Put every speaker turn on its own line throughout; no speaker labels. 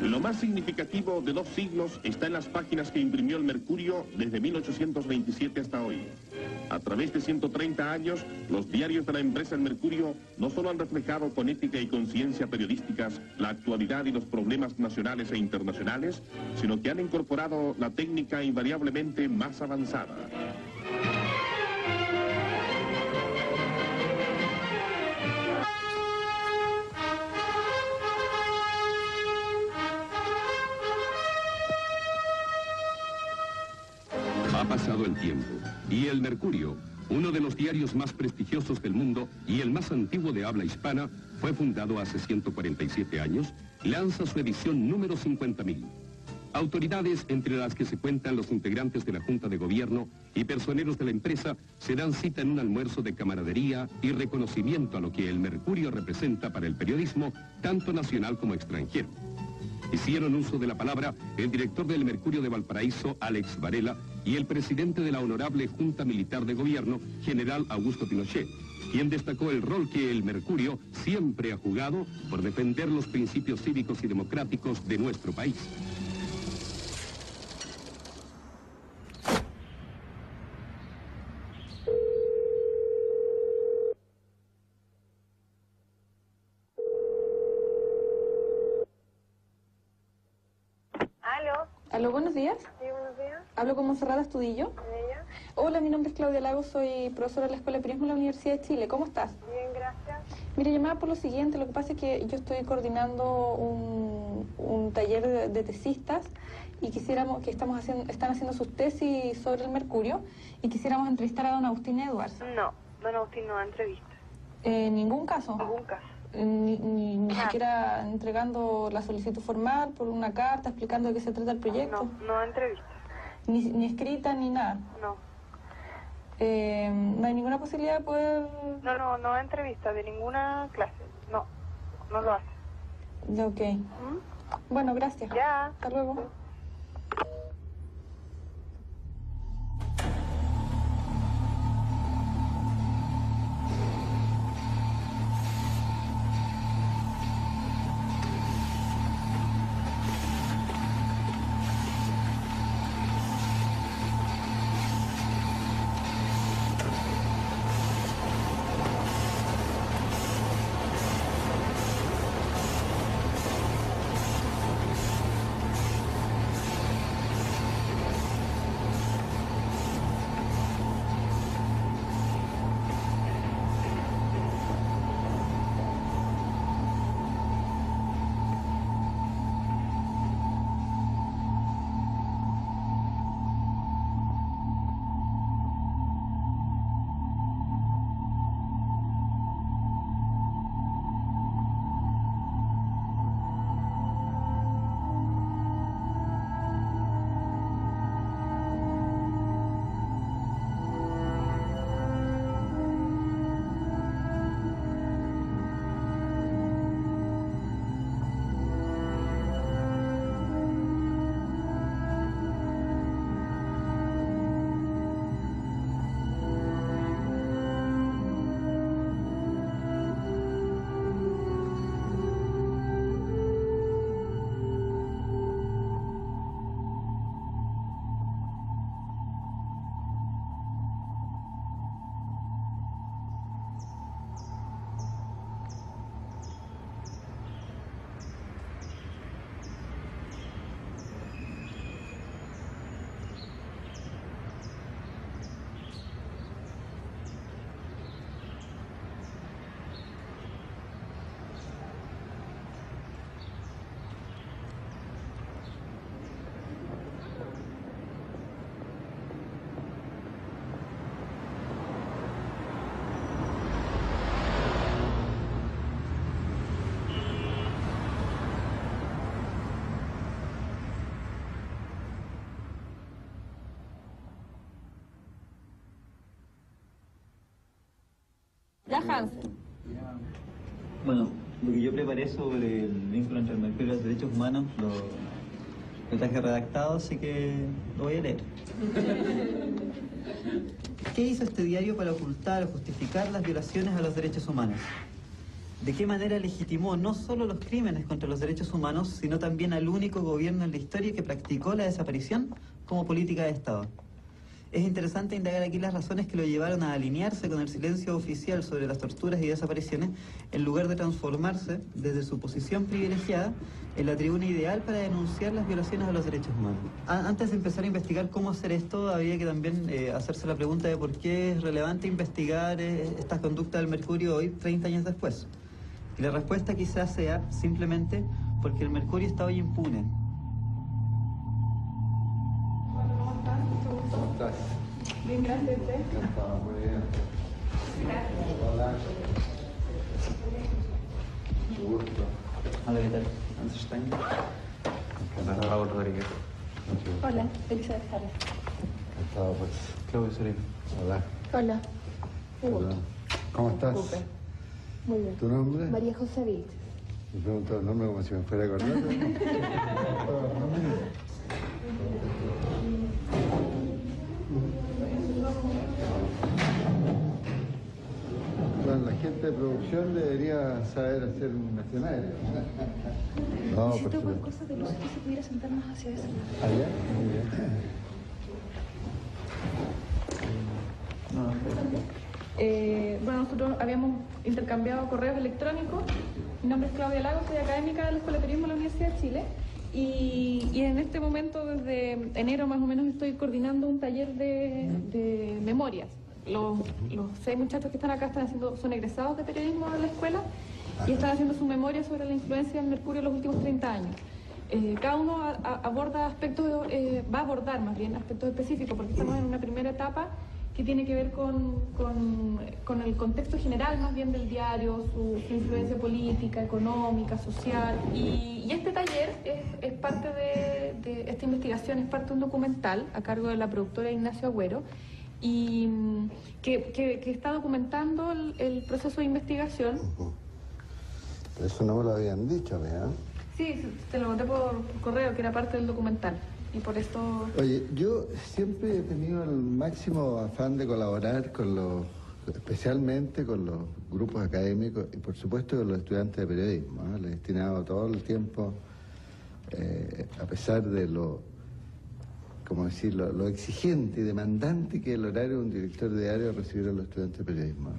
Lo más significativo de 2 siglos está en las páginas que imprimió el Mercurio desde 1827 hasta hoy. A través de 130 años, los diarios de la empresa El Mercurio no solo han reflejado con ética y conciencia periodísticas la actualidad y los problemas nacionales e internacionales, sino que han incorporado la técnica invariablemente más avanzada.
Ha pasado el tiempo y El Mercurio, uno de los diarios más prestigiosos del mundo y el más antiguo de habla hispana, fue fundado hace 147 años, lanza su edición número 50.000. Autoridades, entre las que se cuentan los integrantes de la Junta de Gobierno y personeros de la empresa, se dan cita en un almuerzo de camaradería y reconocimiento a lo que El Mercurio representa para el periodismo, tanto nacional como extranjero. Hicieron uso de la palabra el director del Mercurio de Valparaíso, Alex Varela, y el presidente de la Honorable Junta Militar de Gobierno, general Augusto Pinochet, quien destacó el rol que el Mercurio siempre ha jugado por defender los principios cívicos y democráticos de nuestro país.
Aló, buenos días.
Sí, buenos días.
Hablo con Montserrat Astudillo.
¿Ella?
Hola, mi nombre es Claudia Lagos, soy profesora de la Escuela de Periodismo de la Universidad de Chile. ¿Cómo estás?
Bien, gracias.
Mire, llamaba por lo siguiente, lo que pasa es que yo estoy coordinando un taller de tesistas y quisiéramos, que están haciendo sus tesis sobre el Mercurio y quisiéramos entrevistar a don Agustín Edwards.
No, don Agustín no da entrevista.
¿En ningún caso?
Ningún caso.
Ni siquiera entregando la solicitud formal por una carta explicando de qué se trata el proyecto.
No da entrevista.
Ni escrita ni nada.
No.
¿No hay ninguna posibilidad de poder...?
No da entrevista de ninguna clase. No lo hace.
Ok. Bueno, gracias.
Ya.
Hasta luego. Ya, Hansen.
Bueno, lo que yo preparé sobre el vínculo entre el Mercurio y los derechos humanos lo traje redactado, así que lo voy a leer. ¿Qué hizo este diario para ocultar o justificar las violaciones a los derechos humanos? ¿De qué manera legitimó no solo los crímenes contra los derechos humanos, sino también al único gobierno en la historia que practicó la desaparición como política de Estado? Es interesante indagar aquí las razones que lo llevaron a alinearse con el silencio oficial sobre las torturas y desapariciones, en lugar de transformarse desde su posición privilegiada en la tribuna ideal para denunciar las violaciones a los derechos humanos. Antes de empezar a investigar cómo hacer esto, había que también hacerse la pregunta de por qué es relevante investigar estas conductas del Mercurio hoy, 30 años después. Y la respuesta quizás sea simplemente porque el Mercurio está hoy impune.
¿Cómo estás?
Bien, gracias.
Encantado, muy bien.
Gracias.
Hola. Mucho gusto.
Hola, ¿qué tal?
Encantado.
Raúl Rodríguez.
Hola, Elizabeth Jara.
Encantado, pues.
Claudio Sereno.
Hola.
Hola,
Hola. ¿Cómo estás?
Súper. Muy bien.
¿Tu nombre?
María José Vilches.
Me pregunto el nombre como si me fuera a acordar. Bueno, la gente de producción debería saber hacer un escenario. No,
Necesito
por
cosas de luz que se pudiera sentar más hacia eso.
¿Allá? Muy bien.
Bueno, nosotros habíamos intercambiado correos electrónicos. Mi nombre es Claudia Lagos, soy académica de la Escuela de Periodismo de la Universidad de Chile. Y en este momento, desde enero más o menos, estoy coordinando un taller de memorias. Los 6 muchachos que están acá son egresados de periodismo de la escuela y están haciendo su memoria sobre la influencia del Mercurio en los últimos 30 años. Cada uno aborda aspectos, va a abordar más bien aspectos específicos, porque estamos en una primera etapa que tiene que ver con el contexto general más bien del diario, su influencia política, económica, social. Y este taller es parte de esta investigación, es parte de un documental a cargo de la productora Ignacio Agüero, y que está documentando el proceso de investigación.
Eso no me lo habían dicho, ¿verdad?
Sí, te lo conté por correo, que era parte del documental. Y por esto...
Oye, yo siempre he tenido el máximo afán de colaborar especialmente con los grupos académicos y por supuesto con los estudiantes de periodismo, ¿no? Les he destinado todo el tiempo, a pesar de lo exigente y demandante que es el horario de un director de diario recibir a los estudiantes de periodismo, ¿no?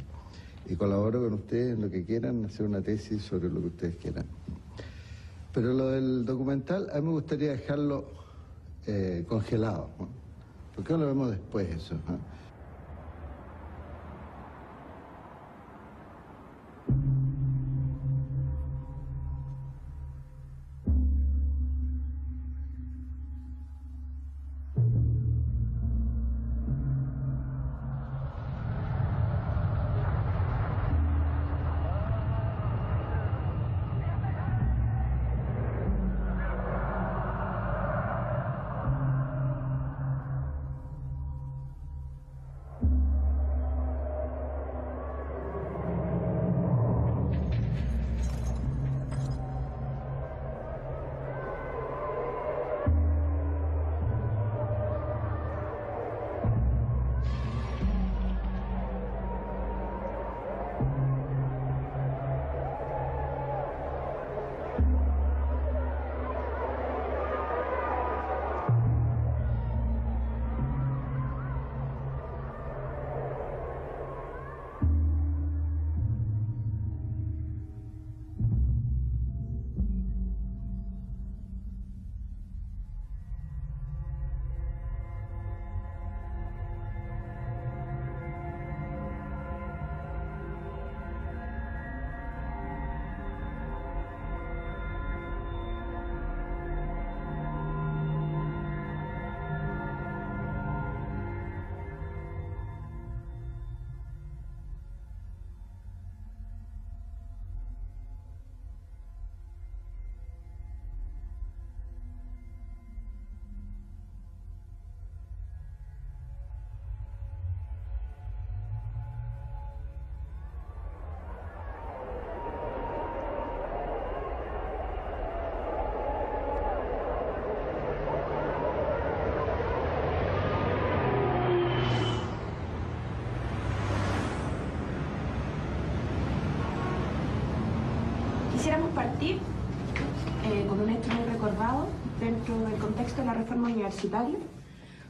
Y colaboro con ustedes en lo que quieran, hacer una tesis sobre lo que ustedes quieran. Pero lo del documental, a mí me gustaría dejarlo congelado, ¿no? ¿Por qué no lo vemos después eso, ¿no?
con un hecho muy recordado dentro del contexto de la reforma universitaria.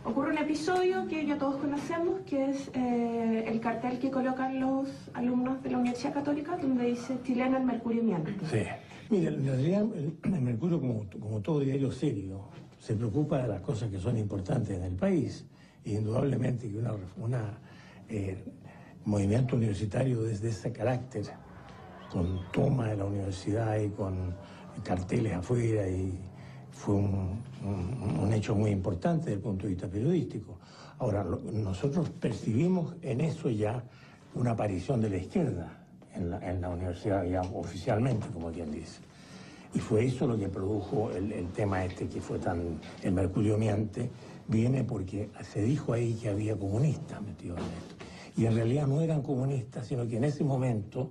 Ocurre un episodio que ya todos conocemos, que es el cartel que colocan los alumnos de la Universidad Católica, donde dice chileno el mercurio miente.
Sí. Mira, en realidad el Mercurio, como todo diario serio, se preocupa de las cosas que son importantes en el país. Indudablemente que un movimiento universitario desde ese carácter, con toma de la universidad y con carteles afuera, y fue un hecho muy importante desde el punto de vista periodístico. Ahora, nosotros percibimos en eso ya una aparición de la izquierda en la universidad, digamos, oficialmente, como quien dice. Y fue eso lo que produjo el tema este que fue tan... El mercurio miente, viene porque se dijo ahí que había comunistas metidos en esto. Y en realidad no eran comunistas, sino que en ese momento,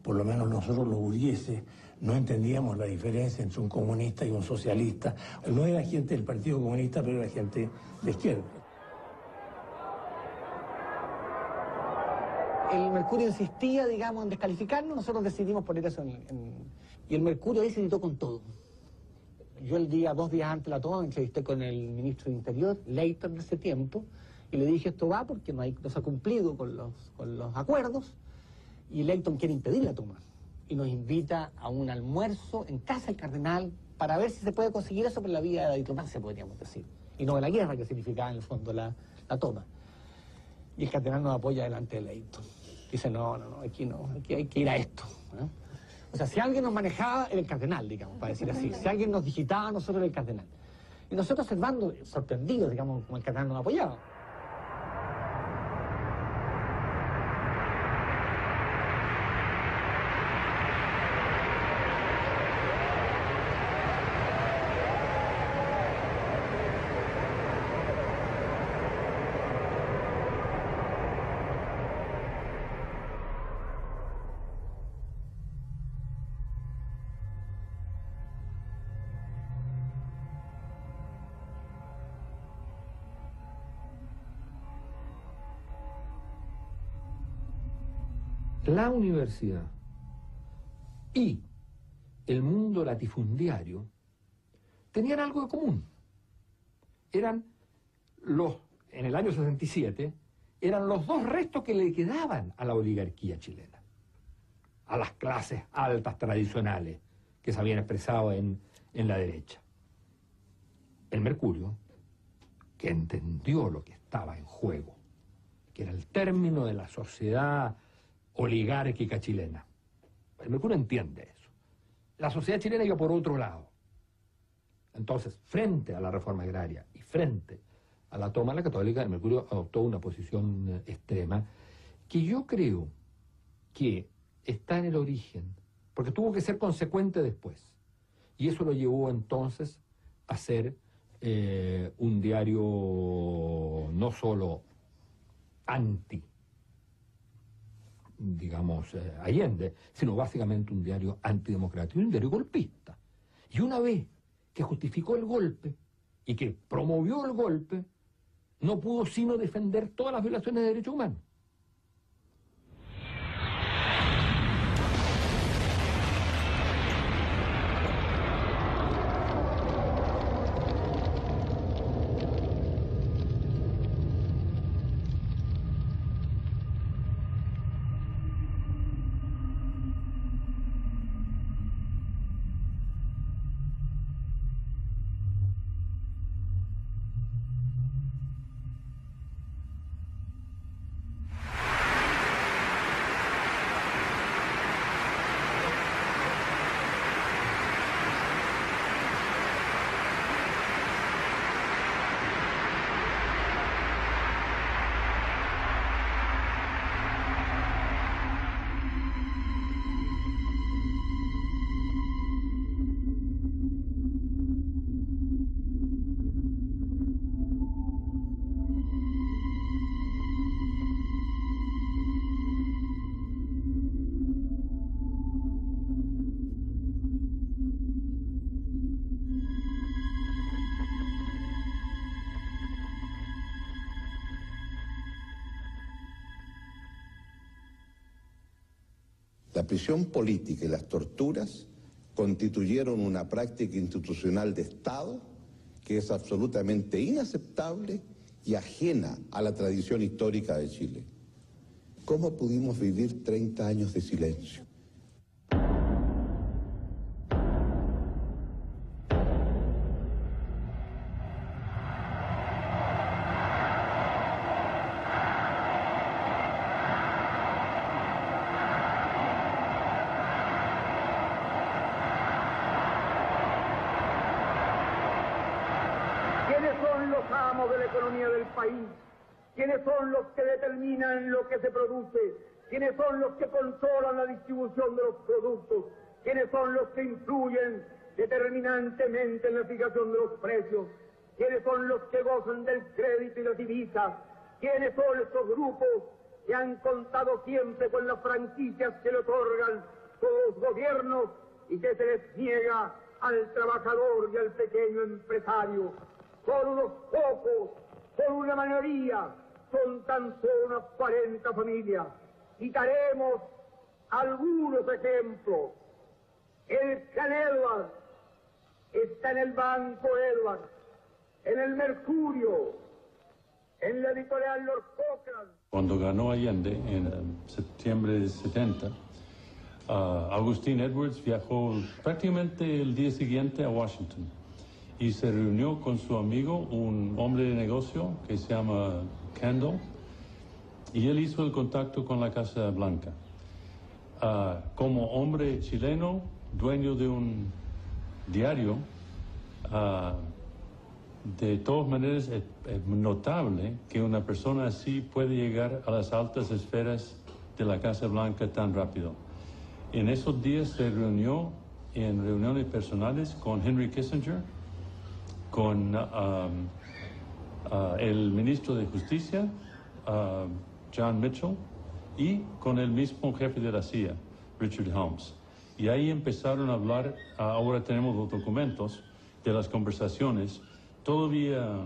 por lo menos nosotros los burgueses, no entendíamos la diferencia entre un comunista y un socialista. No era gente del Partido Comunista, pero era gente de izquierda.
El Mercurio insistía, digamos, en descalificarnos, nosotros decidimos poner eso y el Mercurio ahí se editó con todo. Yo dos días antes de la toma, me entrevisté con el ministro de Interior, Leighton, de ese tiempo, y le dije, esto va porque no se ha cumplido con los acuerdos, y Leighton quiere impedir la toma. Y nos invita a un almuerzo en casa del cardenal para ver si se puede conseguir eso por la vía de la diplomacia, podríamos decir, y no de la guerra, que significaba en el fondo la toma. Y el cardenal nos apoya delante de Leighton. Dice, no, aquí hay que ir a esto, ¿no? O sea, si alguien nos manejaba, era el cardenal, digamos, para decir así. Si alguien nos digitaba, nosotros era el cardenal. Y nosotros observando, sorprendidos, digamos, como el cardenal nos apoyaba.
La universidad y el mundo latifundiario tenían algo de común. En el año 67, eran los dos restos que le quedaban a la oligarquía chilena, a las clases altas tradicionales que se habían expresado en la derecha. El Mercurio, que entendió lo que estaba en juego, que era el término de la sociedad oligárquica chilena. El Mercurio entiende eso. La sociedad chilena iba por otro lado. Entonces, frente a la reforma agraria y frente a la toma de la Católica, el Mercurio adoptó una posición extrema que yo creo que está en el origen, porque tuvo que ser consecuente después. Y eso lo llevó entonces a ser un diario no solo anti, digamos, Allende, sino básicamente un diario antidemocrático, un diario golpista. Y una vez que justificó el golpe y que promovió el golpe, no pudo sino defender todas las violaciones de derechos humanos.
La prisión política y las torturas constituyeron una práctica institucional de Estado que es absolutamente inaceptable y ajena a la tradición histórica de Chile. ¿Cómo pudimos vivir 30 años de silencio?
¿Quiénes son los amos de la economía del país? ¿Quiénes son los que determinan lo que se produce? ¿Quiénes son los que controlan la distribución de los productos? ¿Quiénes son los que influyen determinantemente en la fijación de los precios? ¿Quiénes son los que gozan del crédito y las divisas? ¿Quiénes son estos grupos que han contado siempre con las franquicias que le otorgan todos los gobiernos y que se les niega al trabajador y al pequeño empresario? Son unos pocos, son una mayoría, son tan solo unas 40 familias. Citaremos algunos ejemplos. El Clan Edward está en el Banco Edward, en el Mercurio, en la editorial Lord Cochrane.
Cuando ganó Allende en septiembre de 70, Agustín Edwards viajó prácticamente el día siguiente a Washington y se reunió con su amigo, un hombre de negocio que se llama Kendall, y él hizo el contacto con la Casa Blanca. Como hombre chileno, dueño de un diario, de todas maneras es notable que una persona así puede llegar a las altas esferas de la Casa Blanca tan rápido. En esos días se reunió en reuniones personales con Henry Kissinger, con el ministro de Justicia, John Mitchell, y con el mismo jefe de la CIA, Richard Helms. Y ahí empezaron a hablar, ahora tenemos los documentos de las conversaciones, todavía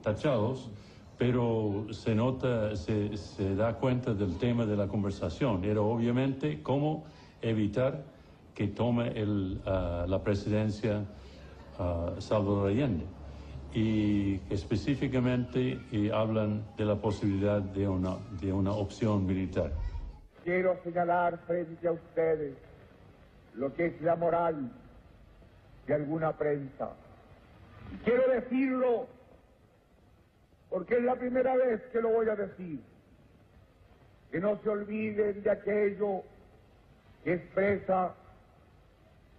tachados, pero se nota, se da cuenta del tema de la conversación. Era obviamente cómo evitar que tome la presidencia Salvador Allende. Y específicamente hablan de la posibilidad de una opción militar.
Quiero señalar frente a ustedes lo que es la moral de alguna prensa. Y quiero decirlo porque es la primera vez que lo voy a decir. Que no se olviden de aquello que expresa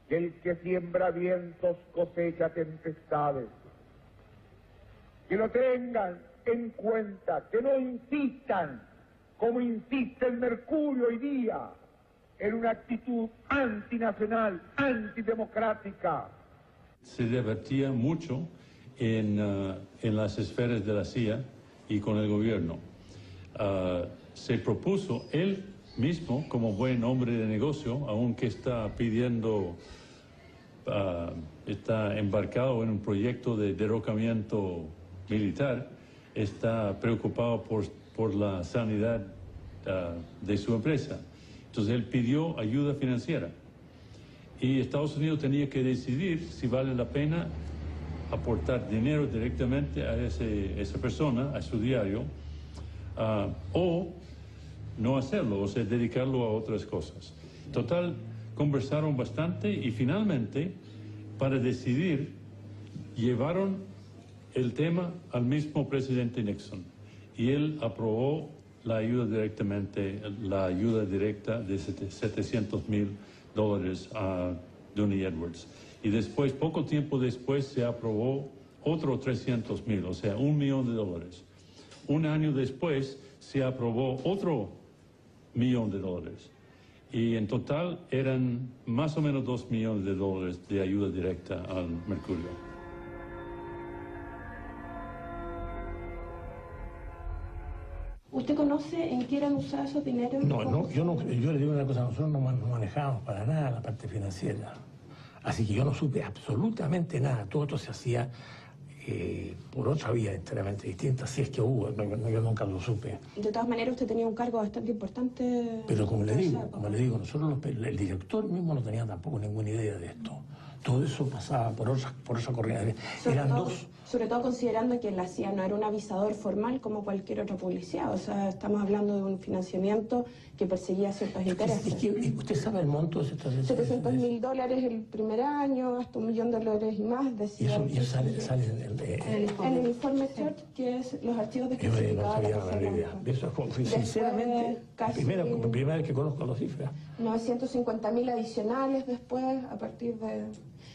que el que siembra vientos cosecha tempestades. Que lo tengan en cuenta, que no insistan, como insiste el Mercurio hoy día, en una actitud antinacional, antidemocrática.
Se divertía mucho en las esferas de la CIA y con el gobierno. Se propuso él mismo, como buen hombre de negocio, aunque está pidiendo, está embarcado en un proyecto de derrocamiento militar, está preocupado por la sanidad de su empresa. Entonces él pidió ayuda financiera y Estados Unidos tenía que decidir si vale la pena aportar dinero directamente a esa persona, a su diario, o no hacerlo, o sea, dedicarlo a otras cosas. Total, conversaron bastante y finalmente, para decidir, llevaron el tema al mismo presidente Nixon y él aprobó la ayuda directa de $700,000 a Dooney Edwards. Y después, poco tiempo después, se aprobó otro 300,000, o sea, $1 millón. Un año después se aprobó otro $1 millón. Y en total eran más o menos $2 millones de ayuda directa al Mercurio.
¿Usted conoce en qué eran usados esos dineros?
No, yo le digo una cosa, nosotros no manejábamos para nada la parte financiera. Así que yo no supe absolutamente nada. Todo esto se hacía por otra vía enteramente distinta, si es que hubo, yo nunca lo supe.
De todas maneras, usted tenía un cargo bastante importante.
Pero como le digo, nosotros el director mismo no tenía tampoco ninguna idea de esto. Todo eso pasaba por esa corriente. Eran dos.
Sobre todo considerando que la CIA no era un avisador formal como cualquier otra publicidad. O sea, estamos hablando de un financiamiento que perseguía ciertos intereses.
¿Usted sabe el monto de estas
$700.000 el primer año, hasta $1 millón y más. Decía,
y eso sale
en el informe Church, que es los archivos desclasificados.
Eso fue, sinceramente, primera vez que conozco las cifras.
950.000 adicionales después, a partir de...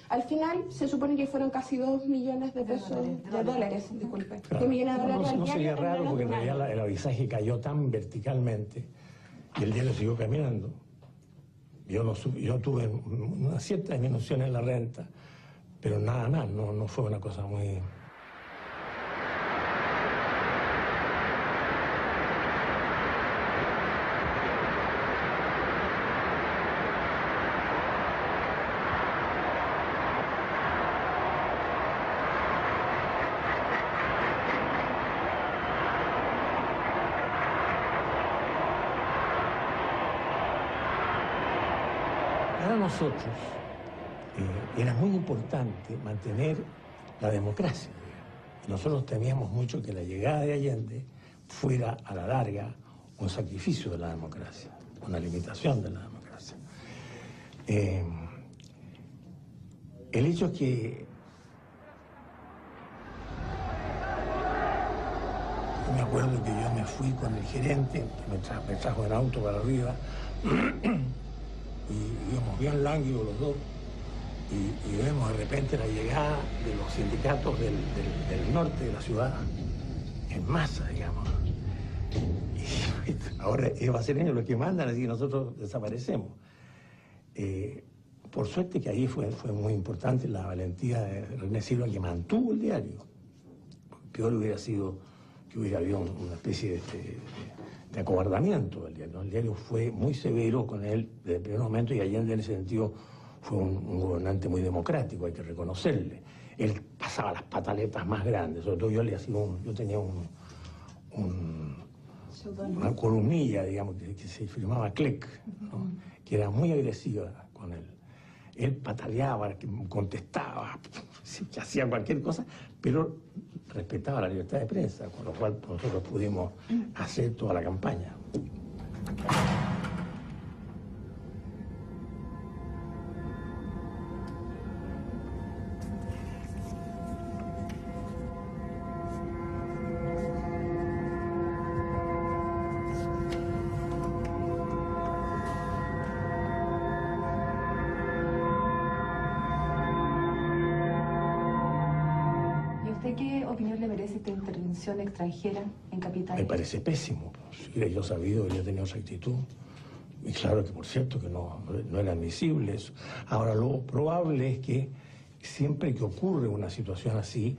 Al final, se supone que fueron casi 2 millones de pesos, de dólares, disculpe.
Claro.
2 millones de dólares
No sería raro porque en realidad el avisaje cayó tan verticalmente y el diario siguió caminando. Yo tuve una cierta disminución en la renta, pero nada más, no fue una cosa muy... Para nosotros era muy importante mantener la democracia. Nosotros temíamos mucho que la llegada de Allende fuera a la larga un sacrificio de la democracia, una limitación de la democracia. El hecho es que me acuerdo que yo me fui con el gerente, que me trajo en auto para arriba, y íbamos bien lánguidos los dos, y vemos de repente la llegada de los sindicatos del norte de la ciudad, en masa, digamos. Y ahora va a ser ellos los que mandan, así que nosotros desaparecemos. Por suerte que ahí fue muy importante la valentía de René Silva, que mantuvo el diario. Peor hubiera sido que hubiera habido una especie de acobardamiento del diario. El diario fue muy severo con él desde el primer momento, y Allende en ese sentido fue un gobernante muy democrático, hay que reconocerle. Él pasaba las pataletas más grandes, sobre todo yo tenía una columnilla, digamos, que se firmaba Cleck, ¿no? Que era muy agresiva con él. Él pataleaba, contestaba, hacía cualquier cosa, pero respetaba la libertad de prensa, con lo cual nosotros pudimos hacer toda la campaña.
¿Qué opinión le merece esta intervención extranjera en Capital?
Me parece pésimo. Si hubiera yo sabido, habría tenido esa actitud. Y claro que, por cierto, que no era admisible eso. Ahora, lo probable es que siempre que ocurre una situación así,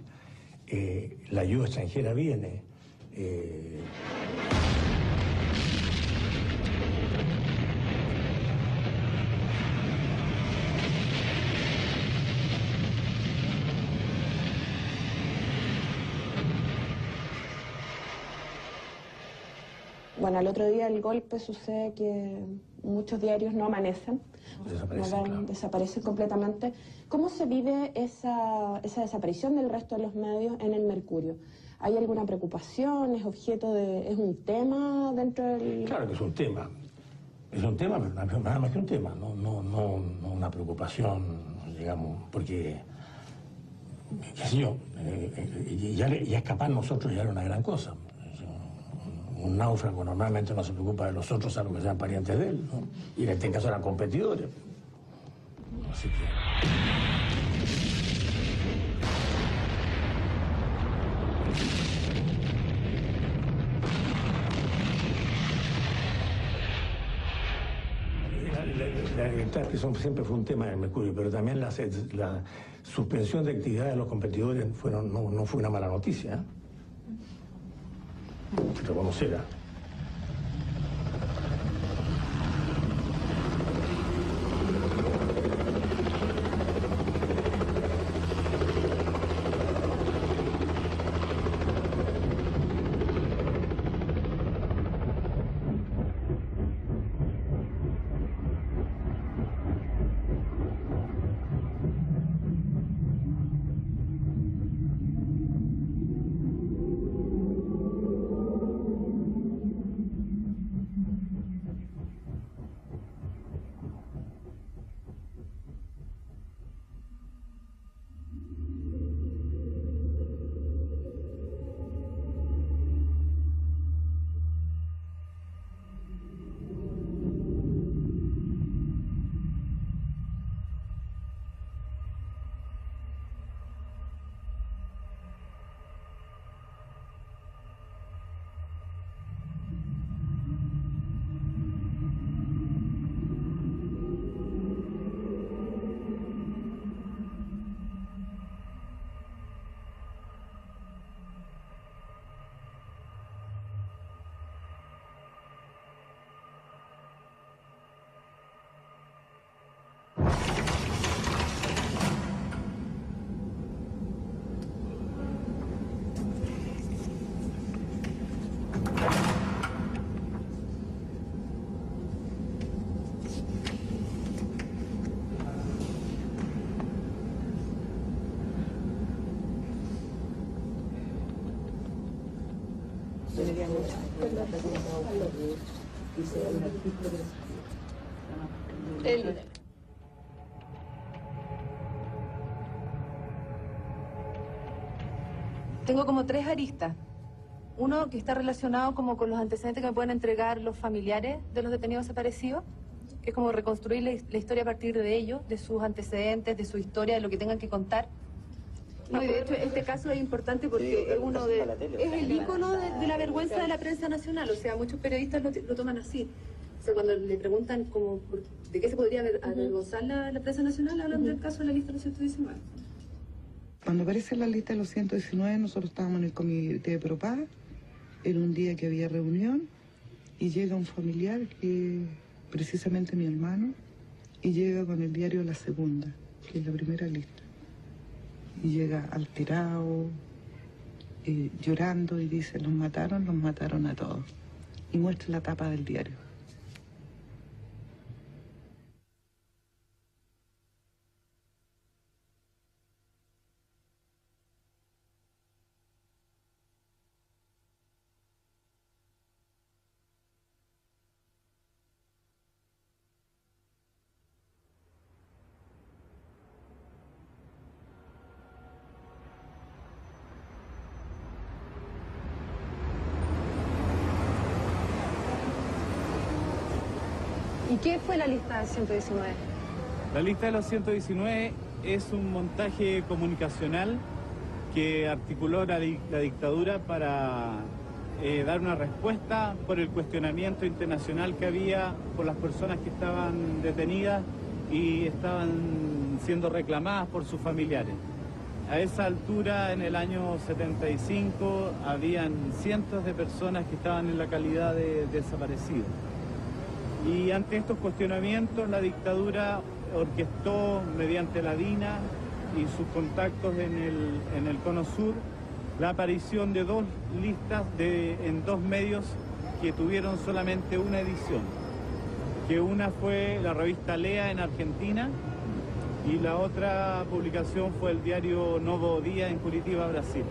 la ayuda extranjera viene.
Bueno, al otro día del golpe sucede que muchos diarios no amanecen, desaparecen completamente. ¿Cómo se vive esa desaparición del resto de los medios en el Mercurio? ¿Hay alguna preocupación? ¿Es un tema dentro del...?
Claro que es un tema. Es un tema, pero nada más que un tema, no una preocupación, digamos, porque, qué sé yo, ya escapar nosotros ya era una gran cosa. Un náufrago normalmente no se preocupa de los otros, salvo que sean parientes de él, ¿no? Y en este caso eran competidores. Así que... La libertad de expresión siempre fue un tema del Mercurio, pero también la suspensión de actividad de los competidores no fue una mala noticia, ¿eh? Reconocerá.
dolería mucho.
Tengo como 3 aristas. Uno que está relacionado como con los antecedentes que me pueden entregar los familiares de los detenidos desaparecidos, que es como reconstruir la historia a partir de ellos, de sus antecedentes, de su historia, de lo que tengan que contar. No, y de hecho este caso es importante porque es el ícono de la vergüenza de la prensa nacional, o sea, muchos periodistas lo toman así. O sea, cuando le preguntan como de qué se podría avergonzar la prensa nacional, hablan del caso de la lista de los 119.
Cuando aparece la lista de los 119, nosotros estábamos en el comité de propaganda, era un día que había reunión, y llega un familiar, que precisamente mi hermano, y llega con el diario La Segunda, que es la primera lista. Y llega alterado, llorando, y dice, los mataron a todos. Y muestra la tapa del diario.
¿Y qué fue la lista de 119?
La lista de los 119 es un montaje comunicacional que articuló la dictadura para dar una respuesta por el cuestionamiento internacional que había por las personas que estaban detenidas y estaban siendo reclamadas por sus familiares. A esa altura, en el año 75, habían cientos de personas que estaban en la calidad de desaparecidos. Y ante estos cuestionamientos, la dictadura orquestó mediante la DINA y sus contactos en el Cono Sur la aparición de 2 listas en 2 medios que tuvieron solamente una edición. Que una fue la revista Lea en Argentina y la otra publicación fue el diario Novo Dia en Curitiba, Brasil.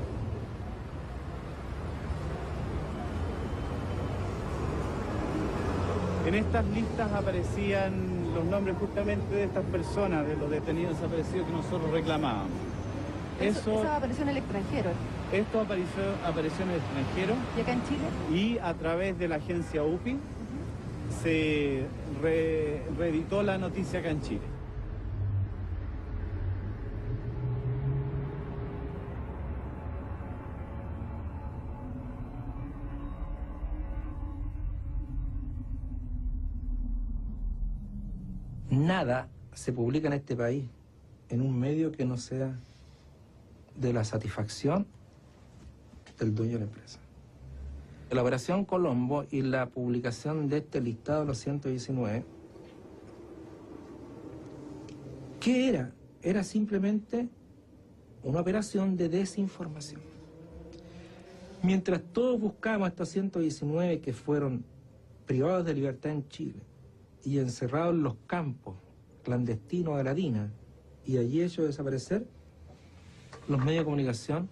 En estas listas aparecían los nombres justamente de estas personas, de los detenidos desaparecidos que nosotros reclamábamos.
Eso apareció en el extranjero.
Esto apareció en el extranjero.
¿Y acá en Chile?
Y a través de la agencia UPI se reeditó la noticia acá en Chile.
Nada se publica en este país en un medio que no sea de la satisfacción del dueño de la empresa. La Operación Colombo y la publicación de este listado de los 119, ¿qué era? Era simplemente una operación de desinformación. Mientras todos buscamos estos 119 que fueron privados de libertad en Chile, y encerrados en los campos clandestinos de la DINA y allí hechos desaparecer, los medios de comunicación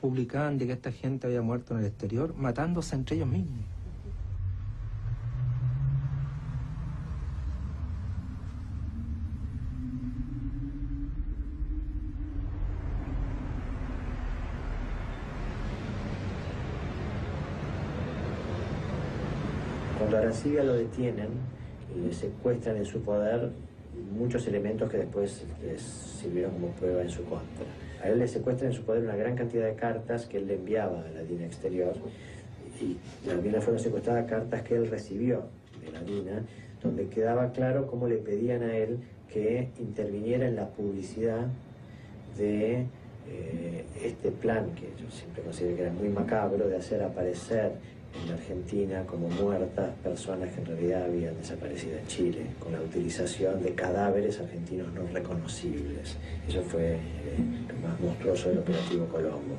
publicaban de que esta gente había muerto en el exterior, matándose entre ellos mismos.
Cuando a Arancibia lo detienen, le secuestran en su poder muchos elementos que después les sirvieron como prueba en su contra. A él le secuestran en su poder una gran cantidad de cartas que él le enviaba a la DINA exterior, y también le fueron secuestradas cartas que él recibió de la DINA, donde quedaba claro cómo le pedían a él que interviniera en la publicidad de este plan, que yo siempre consideré que era muy macabro, de hacer aparecer en Argentina como muertas personas que en realidad habían desaparecido en Chile, con la utilización de cadáveres argentinos no reconocibles. Eso fue lo más monstruoso del operativo Colombo.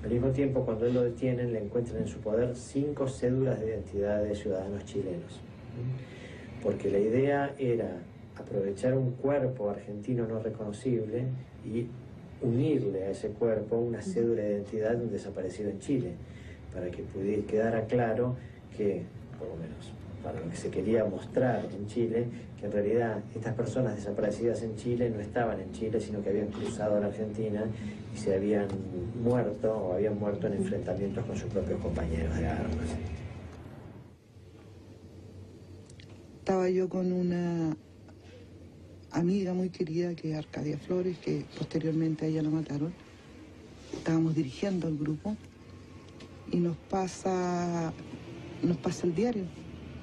Al mismo tiempo, cuando él lo detienen, le encuentran en su poder 5 cédulas de identidad de ciudadanos chilenos, porque la idea era aprovechar un cuerpo argentino no reconocible y unirle a ese cuerpo una cédula de identidad de un desaparecido en Chile. para que quedara claro que, por lo menos para lo que se quería mostrar en Chile, que en realidad estas personas desaparecidas en Chile no estaban en Chile, sino que habían cruzado a la Argentina y se habían muerto o habían muerto en enfrentamientos con sus propios compañeros de armas.
Estaba yo con una amiga muy querida que es Arcadia Flores, que posteriormente a ella la mataron. Estábamos dirigiendo el grupo y nos pasa el diario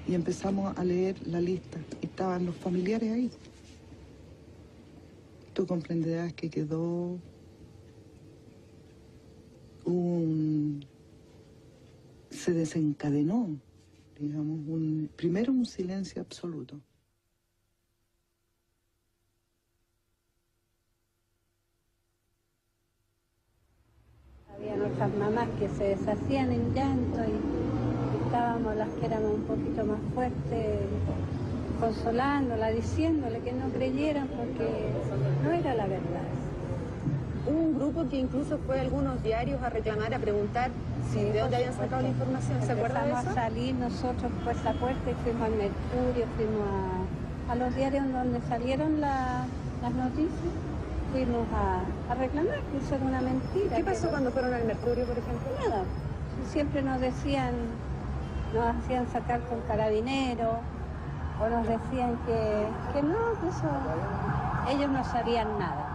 y empezamos a leer la lista y estaban los familiares ahí. Tú comprenderás que quedó se desencadenó, digamos, primero un silencio absoluto.
Había nuestras mamás que se deshacían en llanto y estábamos las que éramos un poquito más fuertes, consolándola, diciéndole que no creyeran porque no era la verdad.
Hubo un grupo que incluso fue a algunos diarios a reclamar, a preguntar si de dónde habían sacado la información. ¿Se acuerda de eso?
Empezamos a salir nosotros puerta a puerta y fuimos al Mercurio, fuimos a los diarios donde salieron las noticias. Fuimos a reclamar que eso era una mentira.
¿Qué pasó cuando fueron al Mercurio, por ejemplo?
Nada. Siempre nos decían, nos hacían sacar con carabineros, o nos decían que no, que eso, ellos no sabían nada.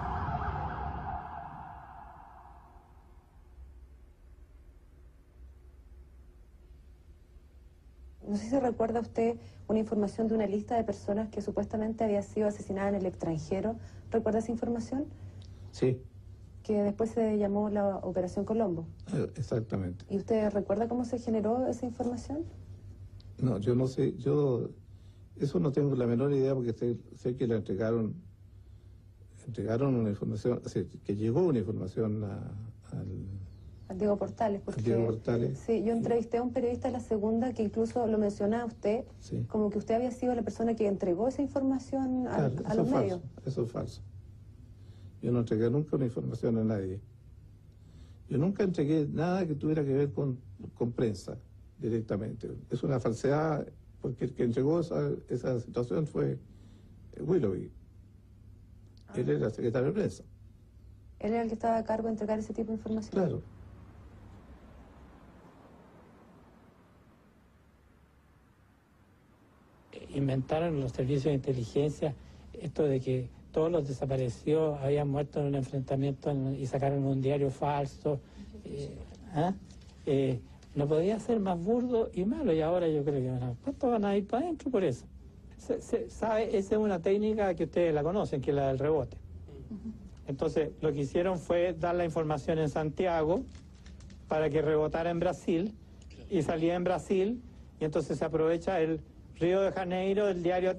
No sé si recuerda usted una información de una lista de personas que supuestamente había sido asesinada en el extranjero. ¿Recuerda esa información?
Sí.
Que después se llamó la Operación Colombo.
Exactamente.
¿Y usted recuerda cómo se generó esa información?
No, yo no sé, eso no tengo la menor idea porque sé que le entregaron una información, o sea, que llegó una información
Al Diego Portales. Porque,
Diego Portales.
Sí, yo entrevisté a un periodista de La Segunda que incluso lo mencionaba usted,
sí,
como que usted había sido la persona que entregó esa información a los medios.
Eso es falso. Yo no entregué nunca una información a nadie. Yo nunca entregué nada que tuviera que ver con prensa directamente. Es una falsedad porque el que entregó esa situación fue Willoughby. Él era secretario de prensa.
¿Él era el que estaba a cargo de entregar ese tipo de información?
Claro.
Inventaron los servicios de inteligencia esto de que todos los desaparecidos habían muerto en un enfrentamiento y sacaron un diario falso. No podía ser más burdo y malo, y ahora yo creo que todos van a ir para adentro por eso. ¿Sabe? Esa es una técnica que ustedes la conocen, que es la del rebote. Entonces, lo que hicieron fue dar la información en Santiago para que rebotara en Brasil, y salía en Brasil, y entonces se aprovecha el Río de Janeiro, el diario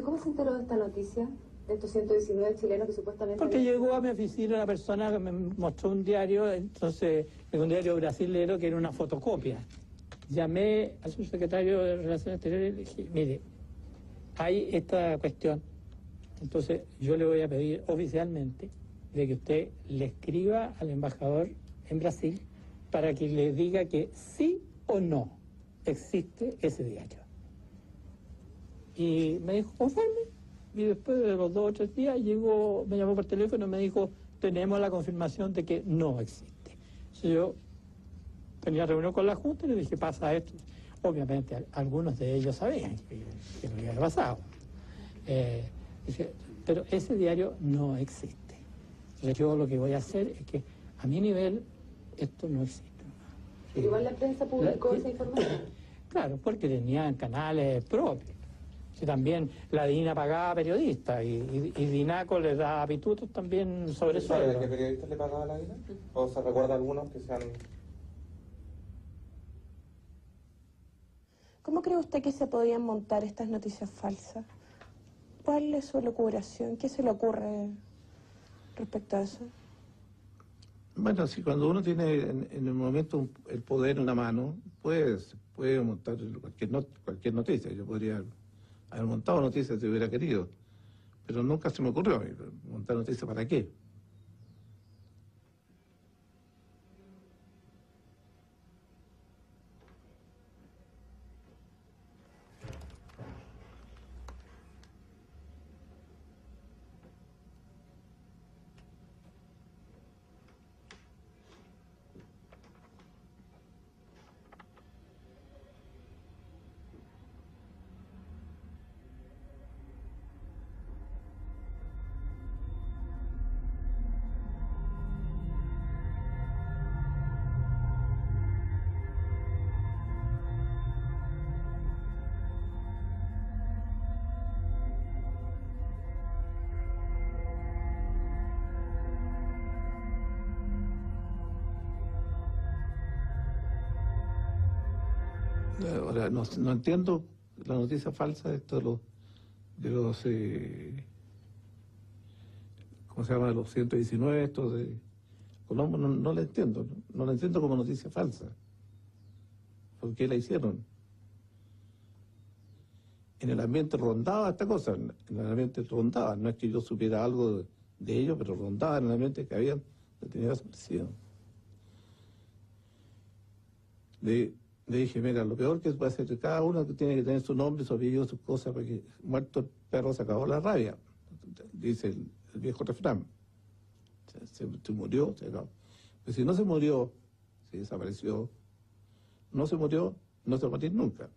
¿Cómo se enteró de esta noticia? De estos 119 chilenos que supuestamente...
Porque llegó a mi oficina una persona que me mostró un diario, entonces, un diario brasilero que era una fotocopia. Llamé al subsecretario de Relaciones Exteriores y le dije, mire, hay esta cuestión, entonces yo le voy a pedir oficialmente de que usted le escriba al embajador en Brasil para que le diga que sí o no existe ese diario. Y me dijo, conforme. Y después de los 2 o 3 días me llamó por teléfono y me dijo, tenemos la confirmación de que no existe. Entonces yo tenía reunión con la Junta y le dije, pasa esto. Obviamente algunos de ellos sabían que no había pasado. Dije, pero ese diario no existe. Entonces yo lo que voy a hacer es que a mi nivel esto no existe.
Pero igual la prensa publicó esa información.
Claro, porque tenían canales propios. Sí, también la DINA pagaba periodistas y DINACO les da pitutos también sobre eso.
¿Sabe de qué periodistas le pagaba la DINA? ¿O se recuerda algunos que sean...?
¿Cómo cree usted que se podían montar estas noticias falsas? ¿Cuál es su elucubración? ¿Qué se le ocurre respecto a eso?
Bueno, si cuando uno tiene en el momento el poder en la mano, puede montar cualquier noticia. Yo podría haber montado noticias si hubiera querido, pero nunca se me ocurrió montar noticias. ¿Para qué? Ahora, no entiendo la noticia falsa de esto de los ¿cómo se llama? Los 119, estos de Colombo, no la entiendo. No la entiendo como noticia falsa. ¿Por qué la hicieron? En el ambiente rondaba esta cosa, en el ambiente rondaba. No es que yo supiera algo de ello, pero rondaba en el ambiente que habían detenido a su presidente. Le dije, mira, lo peor que puede hacer cada uno que tiene que tener su nombre, su apellido, sus cosas, porque muerto el perro se acabó la rabia, dice el viejo refrán. Se murió, se acabó. Pero si no se murió, se desapareció, no se murió, no se va a morir nunca.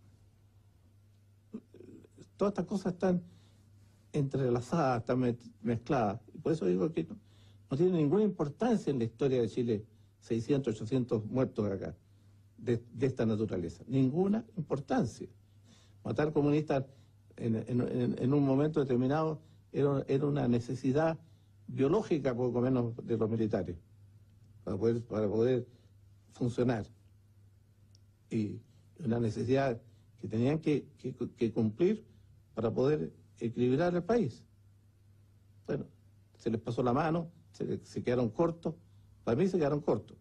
Todas estas cosas están entrelazadas, están mezcladas. Y por eso digo que no tiene ninguna importancia en la historia de Chile 600, 800 muertos acá, de esta naturaleza. Ninguna importancia. Matar comunistas en un momento determinado era una necesidad biológica, poco menos, de los militares, para poder funcionar. Y una necesidad que tenían que cumplir para poder equilibrar el país. Bueno, se les pasó la mano, se quedaron cortos. Para mí se quedaron cortos.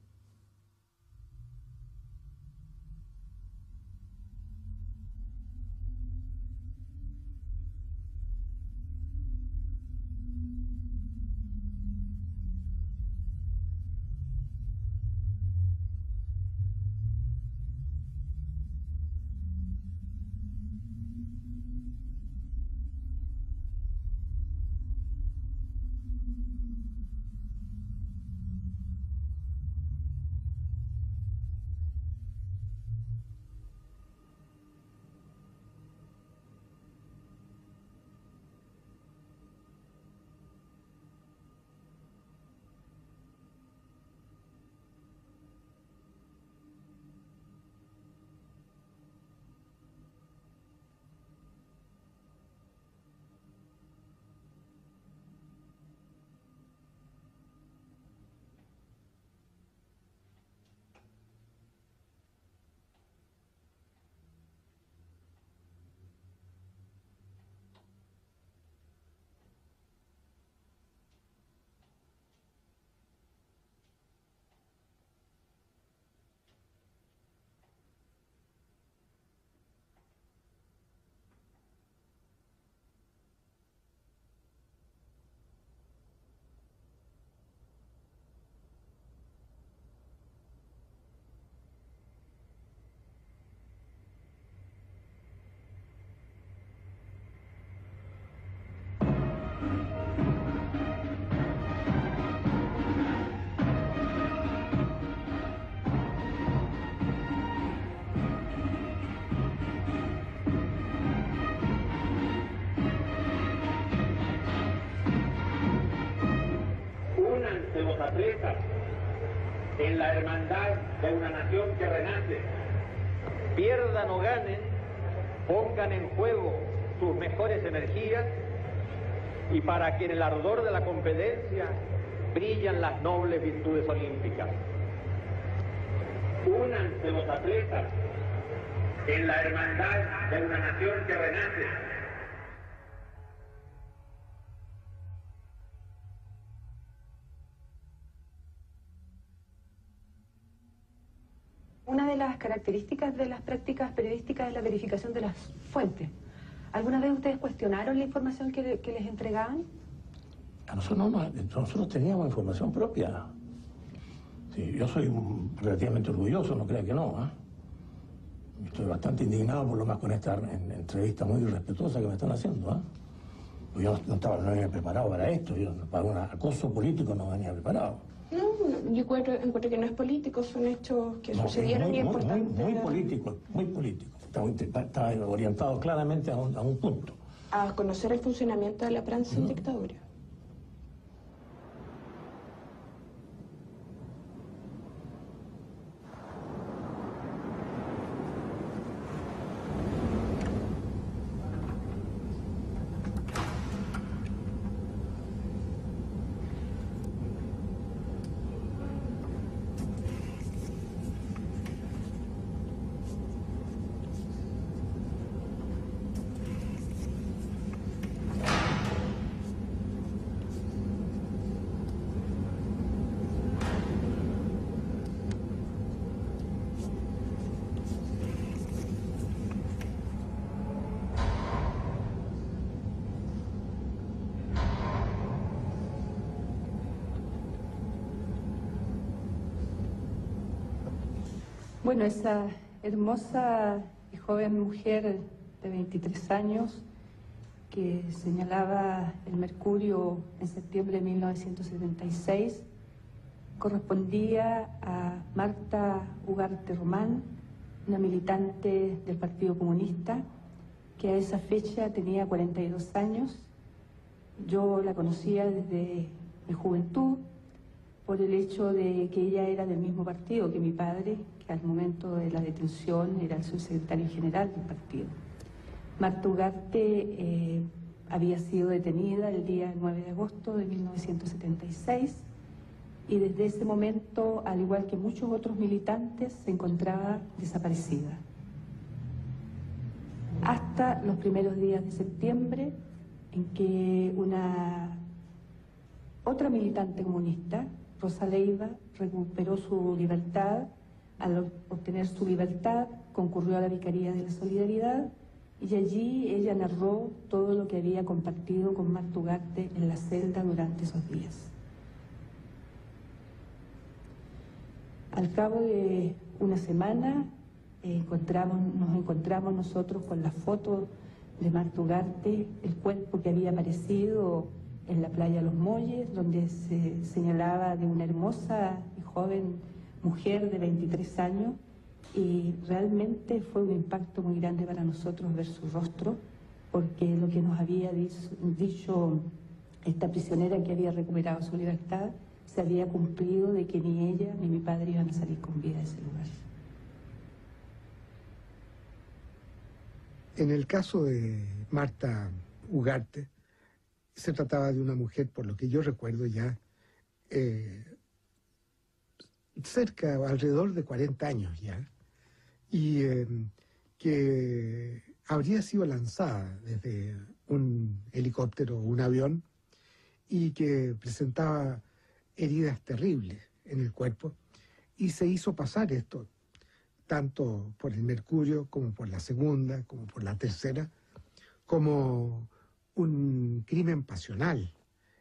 Los atletas en la hermandad de una nación que renace. Pierdan o ganen, pongan en juego sus mejores energías y para que en el ardor de la competencia brillan las nobles virtudes olímpicas. Únanse los atletas en la hermandad de una nación que renace.
Una de las características de las prácticas periodísticas es la verificación de las fuentes. ¿Alguna vez ustedes cuestionaron la información que les entregaban?
A nosotros teníamos información propia. Sí, yo soy relativamente orgulloso, no crea que no. Estoy bastante indignado por lo más con esta entrevista muy irrespetuosa que me están haciendo. Yo no venía preparado para esto, para un acoso político no venía preparado.
No, yo encuentro que no es político, son hechos que sucedieron y es importante.
Muy político, muy político. Está orientado claramente a un punto.
A conocer el funcionamiento de la prensa en dictadura.
Bueno, esa hermosa y joven mujer de 23 años que señalaba el mercurio en septiembre de 1976 correspondía a Marta Ugarte Román, una militante del Partido Comunista que a esa fecha tenía 42 años. Yo la conocía desde mi juventud por el hecho de que ella era del mismo partido que mi padre, que al momento de la detención era el subsecretario general del partido. Marta Ugarte había sido detenida el día 9 de agosto de 1976 y desde ese momento, al igual que muchos otros militantes, se encontraba desaparecida. Hasta los primeros días de septiembre, en que una otra militante comunista, Rosa Leiva, recuperó su libertad. Al obtener su libertad, concurrió a la Vicaría de la Solidaridad y allí ella narró todo lo que había compartido con Marta Ugarte en la celda durante esos días. Al cabo de una semana nos encontramos nosotros con la foto de Marta Ugarte, el cuerpo que había aparecido en la playa Los Molles, donde se señalaba de una hermosa y joven mujer de 23 años, y realmente fue un impacto muy grande para nosotros ver su rostro, porque lo que nos había dicho esta prisionera que había recuperado su libertad se había cumplido, de que ni ella ni mi padre iban a salir con vida de ese lugar.
En el caso de Marta Ugarte, se trataba de una mujer, por lo que yo recuerdo ya, alrededor de 40 años ya, y que habría sido lanzada desde un helicóptero o un avión y que presentaba heridas terribles en el cuerpo, y se hizo pasar esto, tanto por el mercurio como por la segunda, como por la tercera, como un crimen pasional,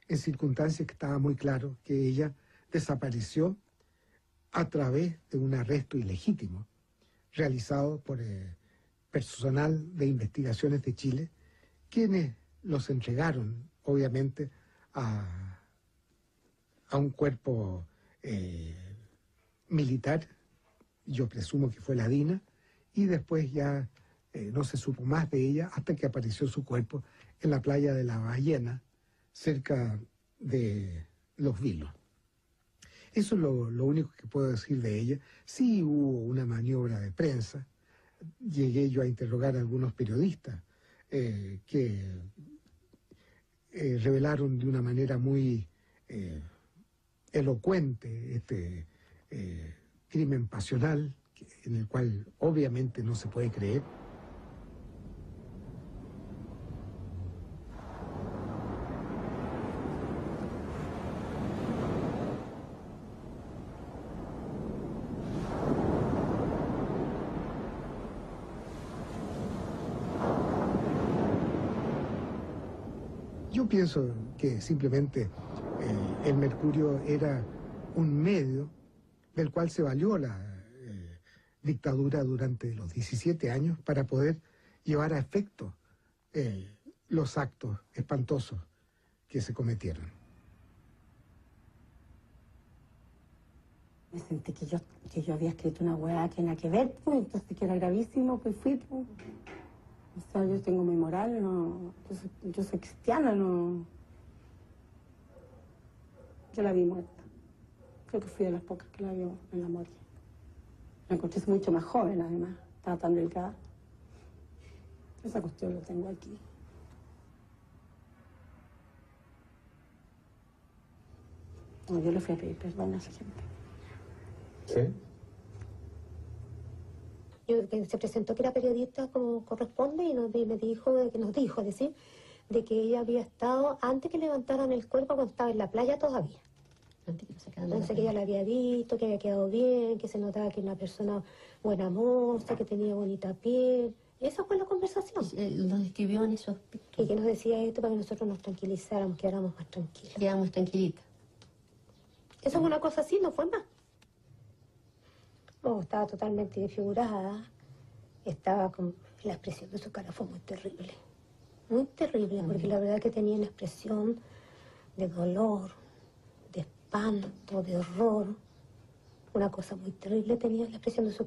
en circunstancias que estaba muy claro que ella desapareció a través de un arresto ilegítimo realizado por personal de investigaciones de Chile, quienes los entregaron, obviamente, a un cuerpo militar, yo presumo que fue la DINA, y después ya no se supo más de ella hasta que apareció su cuerpo en la playa de La Ballena, cerca de Los Vilos. Eso es lo único que puedo decir de ella. Sí hubo una maniobra de prensa. Llegué yo a interrogar a algunos periodistas que revelaron de una manera muy elocuente este crimen pasional, en el cual obviamente no se puede creer. Yo pienso que simplemente el mercurio era un medio del cual se valió la dictadura durante los 17 años para poder llevar a efecto los actos espantosos que se cometieron.
Me sentí que yo había escrito una hueá que nada que ver, pues, entonces que era gravísimo, pues fui, pues. O sea, yo tengo mi moral, no, yo soy cristiana, no. Yo la vi muerta. Creo que fui de las pocas que la vio en la morgue. La encontré mucho más joven, además. Estaba tan delgada. Esa cuestión lo tengo aquí. No, yo le fui a pedir perdón a esa gente.
¿Sí?
Se presentó que era periodista como corresponde y nos dijo, de que ella había estado antes que levantaran el cuerpo cuando estaba en la playa todavía. Entonces que ella la había visto, que había quedado bien, que se notaba que era una persona buena moza, que tenía bonita piel. Esa fue la conversación.
Lo describió en esos aspectos.
Y que nos decía esto para que nosotros nos tranquilizáramos, que éramos más tranquilos.
Quedamos tranquilitas.
Eso es una cosa así, no fue más. No, estaba totalmente desfigurada. Estaba con... La expresión de su cara fue muy terrible, porque la verdad que tenía una expresión de dolor, de espanto, de horror. Una cosa muy terrible tenía la expresión de su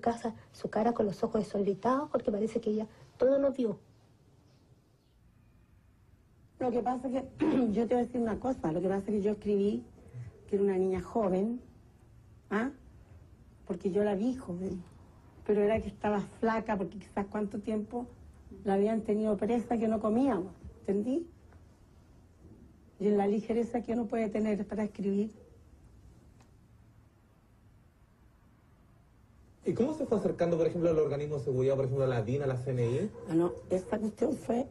cara con los ojos desorbitados, porque parece que ella todo lo vio.
Lo que pasa es que, yo te voy a decir una cosa, lo que pasa es que yo escribí que era una niña joven, ¿ah? Porque yo la vi joven, pero era que estaba flaca, porque quizás cuánto tiempo la habían tenido presa que no comíamos, ¿entendí? Y en la ligereza que uno puede tener para escribir.
¿Y cómo se fue acercando, por ejemplo, al organismo de seguridad, por ejemplo, a la DIN, a la CNI?
Bueno, esta cuestión fue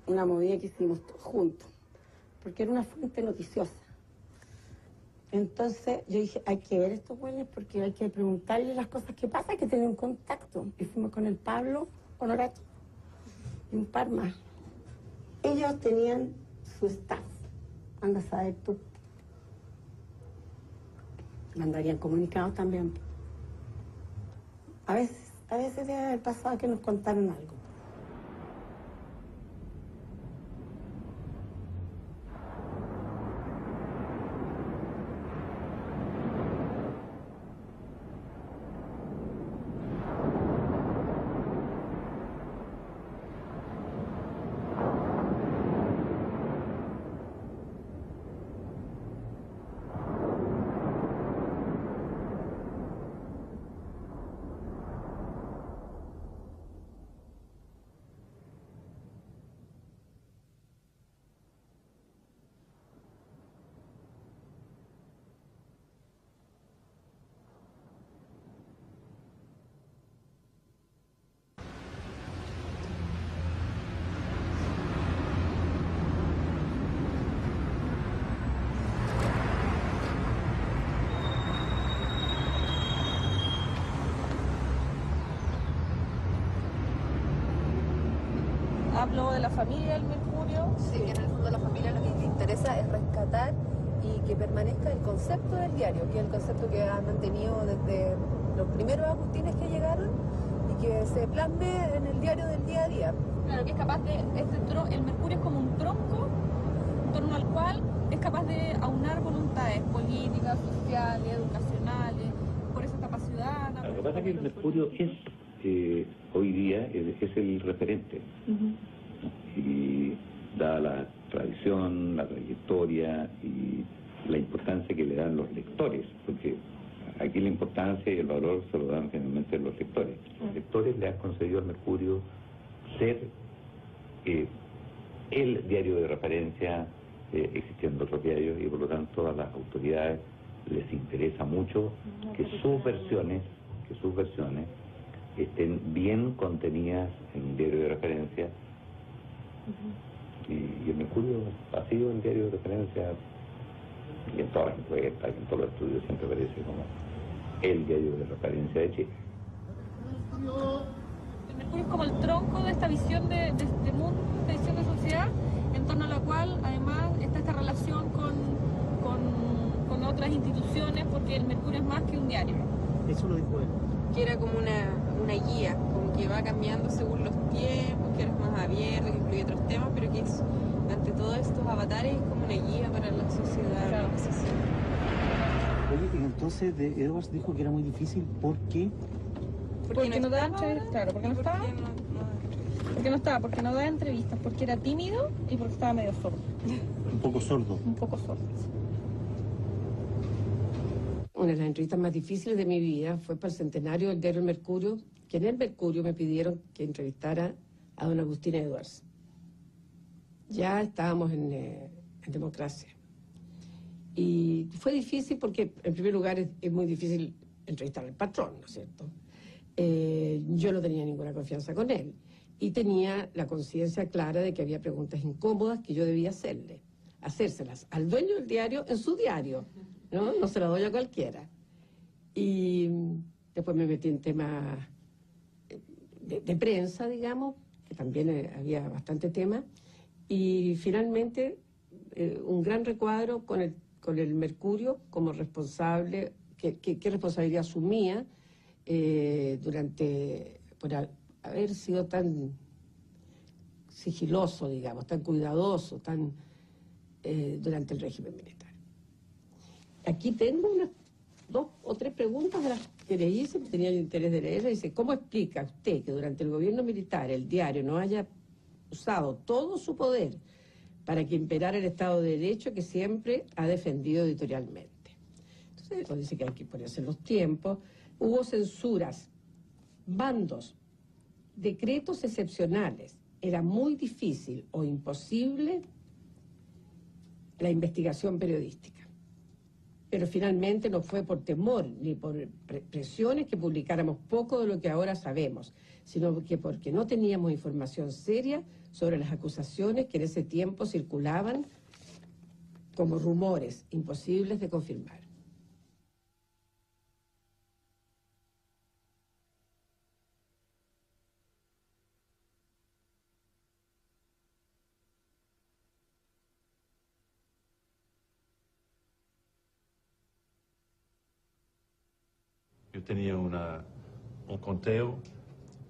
una movida que hicimos todos juntos, porque era una fuente noticiosa. Entonces yo dije, hay que ver estos güeyes porque hay que preguntarles las cosas que pasan, hay que tener un contacto. Y fuimos con el Pablo Honorato y un par más. Ellos tenían su staff, anda a saber tú. Mandarían comunicados también. A veces debe haber pasado que nos contaron algo.
Hablo de la familia del mercurio.
Sí, que en el fondo a la familia lo que le interesa es rescatar y que permanezca el concepto del diario, que es el concepto que ha mantenido desde los primeros agustines que llegaron y que se plasme en el diario del día a día.
Claro, que es capaz de... el mercurio es como un tronco en torno al cual es capaz de aunar voluntades políticas, sociales, educacionales, por eso etapa ciudadana.
Lo que pasa es que el mercurio es... hoy día es el referente. Y dada la tradición, la trayectoria y la importancia que le dan los lectores, porque aquí la importancia y el valor se lo dan finalmente los lectores. Los lectores le han concedido al Mercurio ser el diario de referencia, existiendo otros diarios, y por lo tanto a las autoridades les interesa mucho que sus versiones estén bien contenidas en un diario de referencia. Y el Mercurio ha sido el diario de referencia, y en todas las encuestas, en todos los estudios siempre aparece como el diario de referencia de Chile.
El Mercurio es como el tronco de esta visión de mundo, esta visión de sociedad, en torno a la cual además está esta relación con otras instituciones, porque el Mercurio es más que un diario.
Eso lo dijo él.
Que era como una guía, como que va cambiando según los tiempos, que es más abierto, que incluye otros temas, pero que es, ante todos estos avatares, es como una guía para la sociedad.
Claro.
Oye, y entonces Edwards dijo que era muy difícil, ¿por qué?
Porque no da entrevistas, claro, porque no estaba. Porque no estaba, porque no da entrevistas, porque era tímido y porque estaba medio sordo.
Un poco sordo.
Un poco sordo.
Una de las entrevistas más difíciles de mi vida fue para el centenario del diario El Mercurio, que en El Mercurio me pidieron que entrevistara a don Agustín Edwards. Ya estábamos en democracia. Y fue difícil porque, en primer lugar, es muy difícil entrevistar al patrón, ¿no es cierto? Yo no tenía ninguna confianza con él. Y tenía la conciencia clara de que había preguntas incómodas que yo debía hacérselas al dueño del diario en su diario. No se la doy a cualquiera. Y después me metí en temas de prensa, digamos, que también había bastante tema. Y finalmente, un gran recuadro con el Mercurio como responsable, qué responsabilidad asumía por haber sido tan sigiloso, digamos, tan cuidadoso, durante el régimen militar. Aquí tengo unas 2 o 3 preguntas de las que le hice, tenía el interés de leerla. Dice, ¿cómo explica usted que durante el gobierno militar el diario no haya usado todo su poder para que imperara el Estado de Derecho que siempre ha defendido editorialmente? Entonces, dice que hay que ponerse en los tiempos. Hubo censuras, bandos, decretos excepcionales. Era muy difícil o imposible la investigación periodística. Pero finalmente no fue por temor ni por presiones que publicáramos poco de lo que ahora sabemos, sino que porque no teníamos información seria sobre las acusaciones que en ese tiempo circulaban como rumores imposibles de confirmar.
Yo tenía un conteo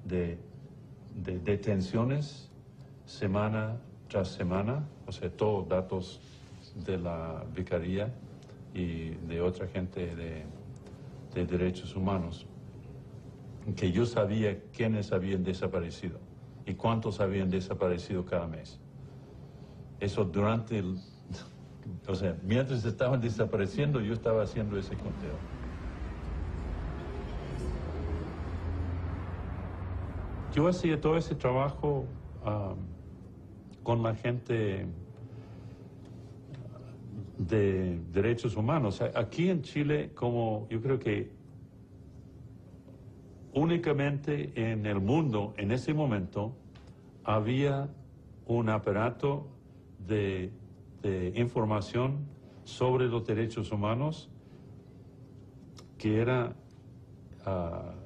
de detenciones semana tras semana, o sea, todos datos de la vicaría y de otra gente de derechos humanos, que yo sabía quiénes habían desaparecido y cuántos habían desaparecido cada mes. Eso durante o sea, mientras estaban desapareciendo, yo estaba haciendo ese conteo. Yo hacía todo ese trabajo con la gente de derechos humanos. Aquí en Chile, como yo creo que únicamente en el mundo, en ese momento, había un aparato de información sobre los derechos humanos que era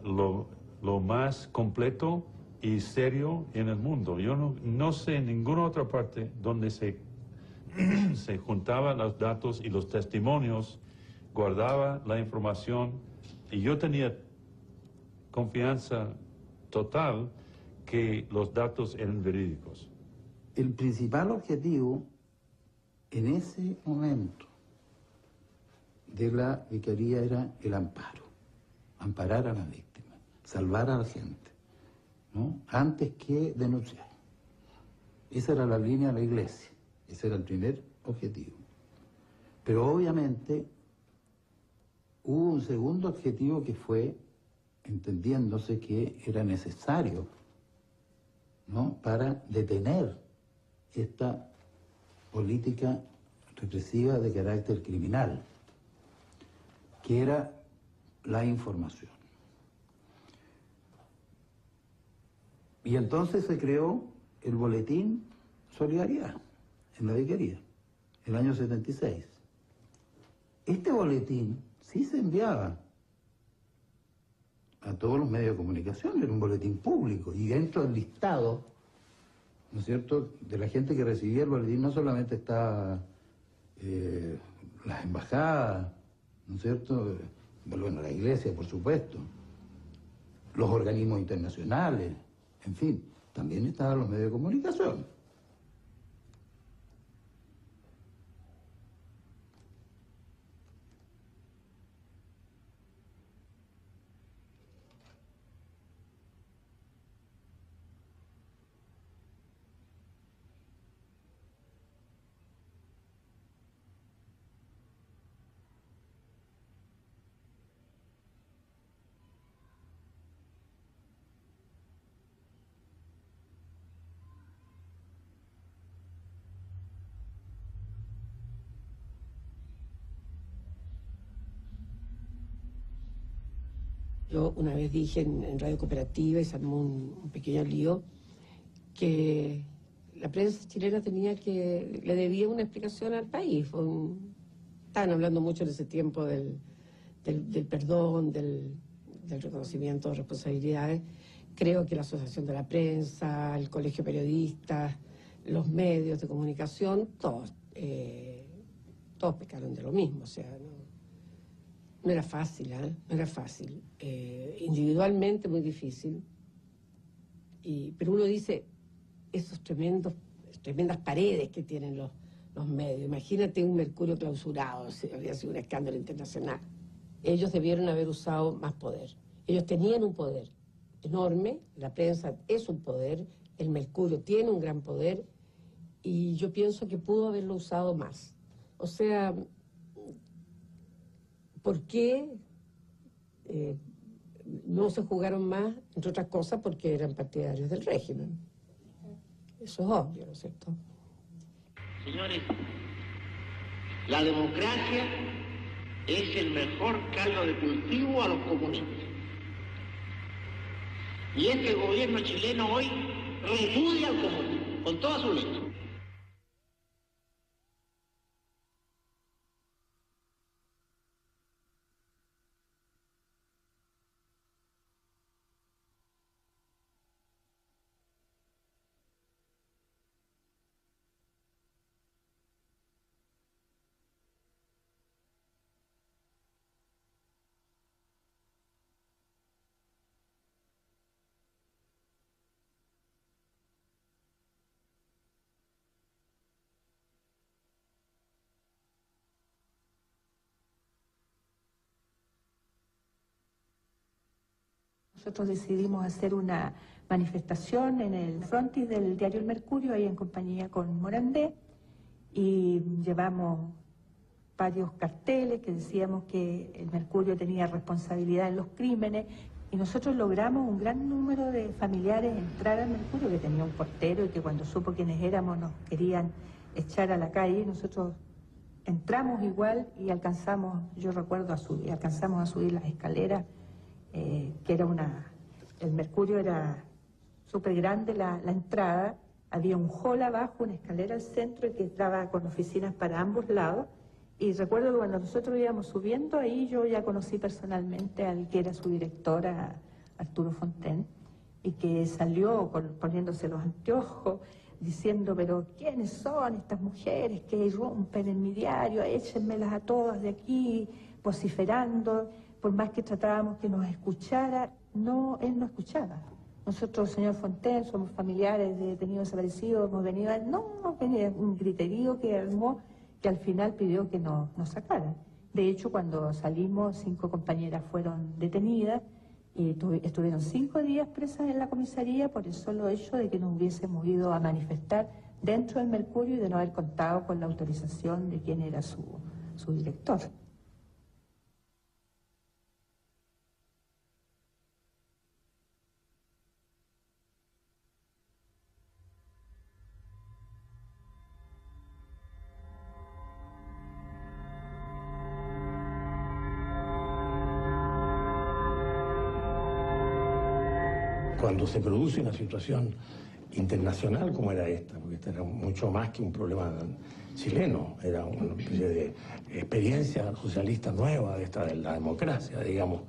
lo más completo y serio en el mundo. Yo no sé en ninguna otra parte donde se juntaban los datos y los testimonios, guardaba la información, y yo tenía confianza total que los datos eran verídicos.
El principal objetivo en ese momento de la vicaría era el amparo, amparar a la víctima, salvar a la gente, ¿no? Antes que denunciar. Esa era la línea de la iglesia, ese era el primer objetivo. Pero obviamente hubo un segundo objetivo que fue entendiéndose que era necesario, ¿no?, para detener esta política represiva de carácter criminal, que era la información. Y entonces se creó el boletín Solidaridad en la vicaría, el año 76. Este boletín sí se enviaba a todos los medios de comunicación, era un boletín público, y dentro del listado, ¿no es cierto?, de la gente que recibía el boletín no solamente estaba las embajadas, ¿no es cierto?, bueno, la iglesia, por supuesto, los organismos internacionales, en fin, también estaban los medios de comunicación.
Yo una vez dije en Radio Cooperativa, y se armó un pequeño lío, que la prensa chilena le debía una explicación al país. Estaban hablando mucho en ese tiempo del perdón, del reconocimiento de responsabilidades. Creo que la Asociación de la Prensa, el Colegio de Periodistas, los medios de comunicación, todos pecaron de lo mismo. O sea, No era fácil, no era fácil. Individualmente muy difícil. Pero uno dice, esos tremendas paredes que tienen los medios. Imagínate un Mercurio clausurado, habría sido un escándalo internacional. Ellos debieron haber usado más poder. Ellos tenían un poder enorme, la prensa es un poder, el Mercurio tiene un gran poder, y yo pienso que pudo haberlo usado más. O sea, ¿por qué no se jugaron más? Entre otras cosas, porque eran partidarios del régimen. Eso es obvio, ¿no es cierto?
Señores, la democracia es el mejor caldo de cultivo a los comunistas. Y este gobierno chileno hoy repudia al comunismo, con todas sus letras.
Nosotros decidimos hacer una manifestación en el frontis del diario El Mercurio, ahí en compañía con Morandé, y llevamos varios carteles que decíamos que el Mercurio tenía responsabilidad en los crímenes, y nosotros logramos un gran número de familiares entrar al Mercurio, que tenía un portero y que cuando supo quiénes éramos nos querían echar a la calle. Nosotros entramos igual y alcanzamos, yo recuerdo, alcanzamos a subir las escaleras, que era el Mercurio era súper grande la entrada, había un hall abajo, una escalera al centro y que estaba con oficinas para ambos lados, y recuerdo que cuando nosotros íbamos subiendo ahí yo ya conocí personalmente al que era su director, a Arturo Fontaine, y que salió poniéndose los anteojos diciendo, pero ¿quiénes son estas mujeres que irrumpen en mi diario? Échenmelas a todas de aquí, vociferando. Por más que tratábamos que nos escuchara, él no escuchaba. Nosotros, señor Fontaine, somos familiares de detenidos desaparecidos, hemos venido a él, venía un griterío que armó, que al final pidió que nos sacaran. De hecho, cuando salimos, 5 compañeras fueron detenidas y estuvieron 5 días presas en la comisaría por el solo hecho de que nos hubiésemos ido a manifestar dentro del Mercurio y de no haber contado con la autorización de quién era su director.
Cuando se produce una situación internacional como era esta, porque esta era mucho más que un problema chileno, era una especie de experiencia socialista nueva de la democracia, digamos,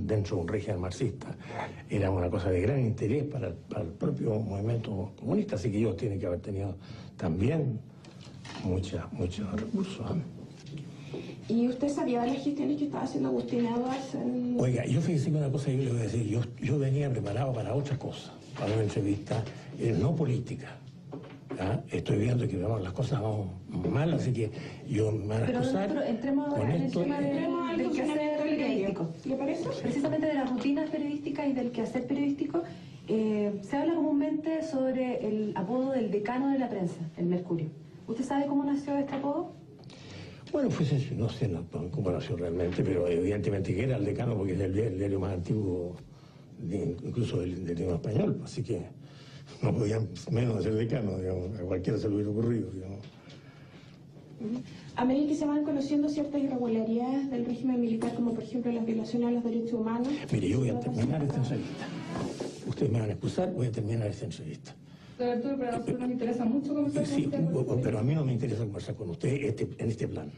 dentro de un régimen marxista. Era una cosa de gran interés para el propio movimiento comunista, así que ellos tienen que haber tenido también muchos recursos.
¿Y usted sabía de las gestiones que estaba haciendo Agustín Edwards?
Oiga, yo fíjese que una cosa que yo le voy a decir, yo venía preparado para otra cosa, para una entrevista no política. ¿Ah? Estoy viendo que las cosas van mal, así que yo me van a excusar.
Pero entremos ahora en el tema del quehacer periodístico.
¿Le parece?
Precisamente de las rutinas periodísticas y del quehacer periodístico, se habla comúnmente sobre el apodo del decano de la prensa, el Mercurio. ¿Usted sabe cómo nació este apodo?
Bueno, no sé cómo nació realmente, pero evidentemente que era el decano porque es el diario más antiguo, incluso del idioma español, así que no podían menos de ser decano, digamos, a cualquiera se le hubiera ocurrido, digamos.
A medida que se van conociendo ciertas irregularidades del régimen militar, como por ejemplo las violaciones a los derechos humanos...
Mire, yo voy a terminar esta entrevista. Ustedes me van a excusar, voy a terminar esta entrevista.
Don Arturo, pero a nosotros nos interesa mucho conversar con usted.
Pero a mí no me interesa conversar con usted en este plan.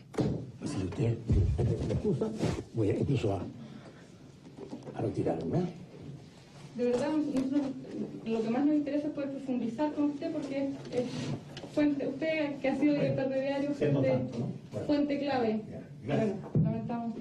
Así que usted me excusa, voy incluso a retirarme.
De verdad, lo que más nos interesa es poder profundizar con usted porque es fuente, usted que ha sido director de diario, fuente clave.
Gracias.
Bueno, lamentamos.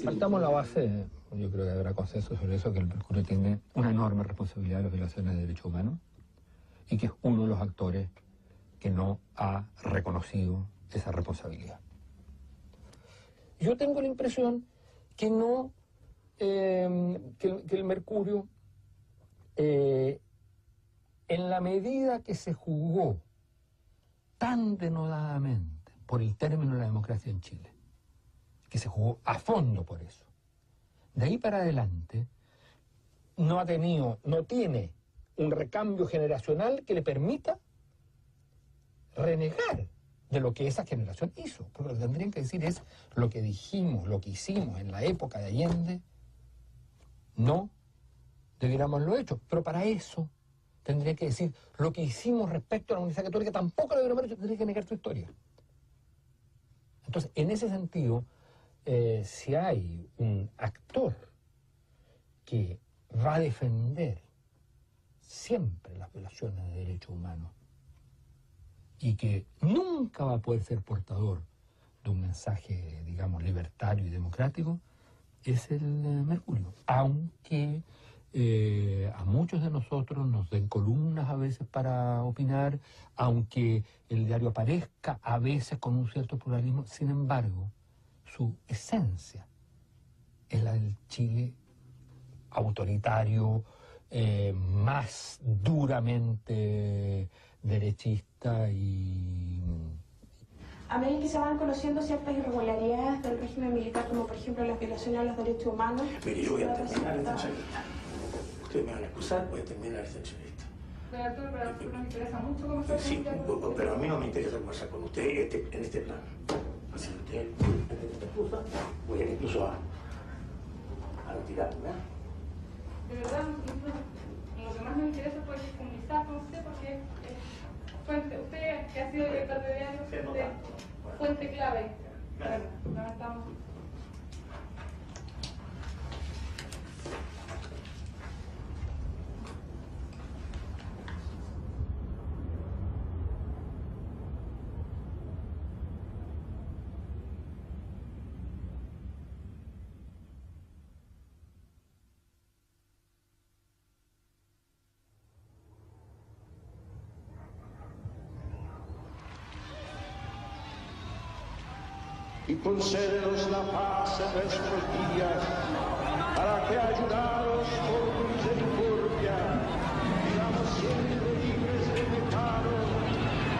Partamos la base, yo creo que habrá consenso sobre eso, que el Mercurio tiene una enorme responsabilidad en las violaciones de derechos humanos y que es uno de los actores que no ha reconocido esa responsabilidad. Yo tengo la impresión que no, que el Mercurio, en la medida que se jugó tan denodadamente por el término de la democracia en Chile, que se jugó a fondo por eso, de ahí para adelante no tiene un recambio generacional que le permita renegar de lo que esa generación hizo. Porque lo que tendrían que decir es lo que dijimos, lo que hicimos en la época de Allende, no debiéramos haberlo hecho. Pero para eso tendría que decir lo que hicimos respecto a la Universidad Católica, tampoco lo debiéramos haber hecho, tendría que negar su historia. Entonces, en ese sentido, si hay un actor que va a defender siempre las violaciones de derechos humanos y que nunca va a poder ser portador de un mensaje, digamos, libertario y democrático, es el Mercurio. Aunque a muchos de nosotros nos den columnas a veces para opinar, aunque el diario aparezca a veces con un cierto pluralismo, sin embargo, su esencia es la del Chile autoritario, más duramente derechista y...
A medida que se van conociendo ciertas irregularidades del régimen militar, como por ejemplo las violaciones a los derechos humanos...
Mire, yo voy a terminar esta entrevista. Ustedes me van a excusar, voy a terminar esta entrevista.
Pero Arturo, nos interesa mucho conversar con
Sí,
usted.
pero a mí no me interesa conversar con usted en este plan. Si usted me excusa, voy a ir incluso a retirarme.
De verdad, lo que más nos interesa es poder comunicar con usted porque usted que ha sido director de diario, fuente clave. Lamentamos.
Y concédenos la paz en nuestros días, para que, ayudados por tu misericordia, vivamos siempre libres de pecado,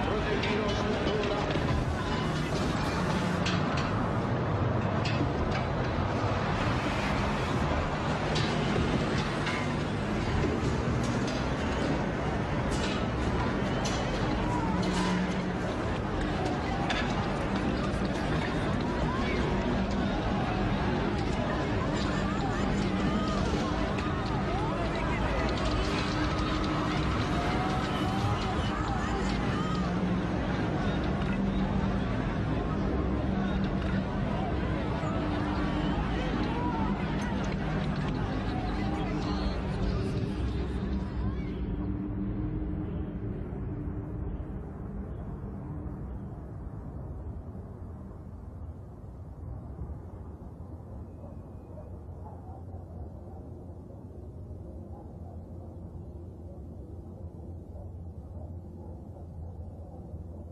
protegidos de toda.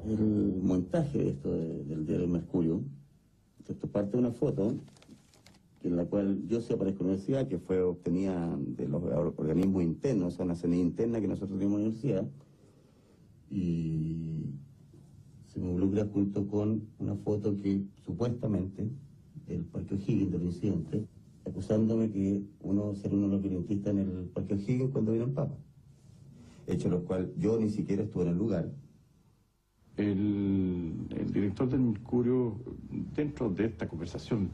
El montaje de esto del diario Mercurio, esto es parte de una foto en la cual yo sí aparezco en la universidad, que fue obtenida de los organismos internos, o sea, una CNI interna que nosotros tenemos en la universidad, y se me involucra junto con una foto que supuestamente el Parque O'Higgins del incidente, acusándome que ser uno de los violentistas en el Parque O'Higgins cuando vino el Papa, hecho lo cual yo ni siquiera estuve en el lugar.
El director del Mercurio, dentro de esta conversación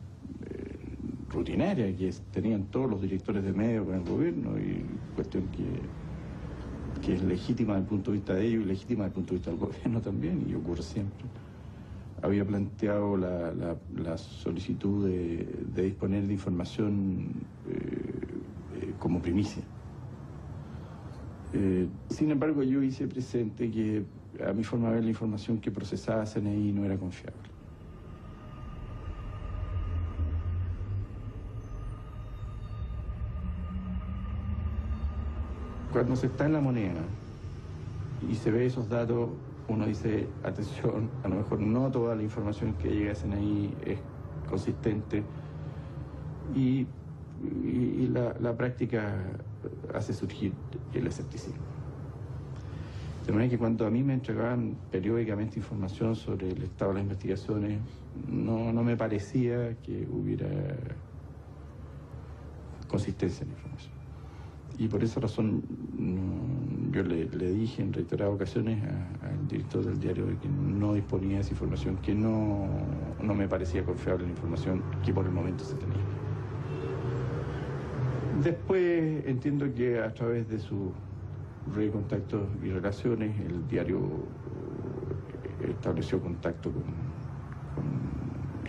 rutinaria que tenían todos los directores de medios con el gobierno, y cuestión que es legítima desde el punto de vista de ellos y legítima desde el punto de vista del gobierno también, y ocurre siempre, había planteado la solicitud de disponer de información como primicia. Sin embargo, yo hice presente que a mi forma de ver la información que procesaba CNI no era confiable.
Cuando se está en la moneda y se ve esos datos, uno dice, atención, a lo mejor no toda la información que llega a CNI es consistente y la práctica hace surgir el escepticismo. De manera que cuando a mí me entregaban periódicamente información sobre el estado de las investigaciones, no me parecía que hubiera consistencia en la información. Y por esa razón yo le dije en reiteradas ocasiones al director del diario de que no disponía de esa información, que no me parecía confiable la información que por el momento se tenía. Después entiendo que a través de sus red de contactos y relaciones el diario estableció contacto con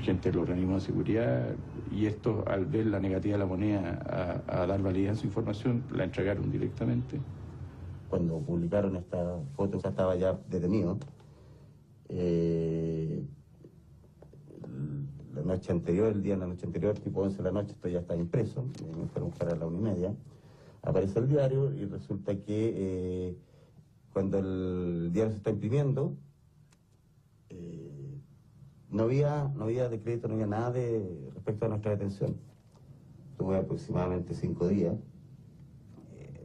gente del organismo de seguridad y estos, al ver la negativa de la moneda a dar validez a su información, la entregaron directamente.
Cuando publicaron esta foto, ya estaba ya detenido. La noche anterior, la noche anterior, tipo 11 de la noche, esto ya está impreso, me fueron a buscar a la 1:30. Aparece el diario y resulta que cuando el diario se está imprimiendo, no había decreto, no había nada respecto a nuestra detención. Tuve aproximadamente 5 días,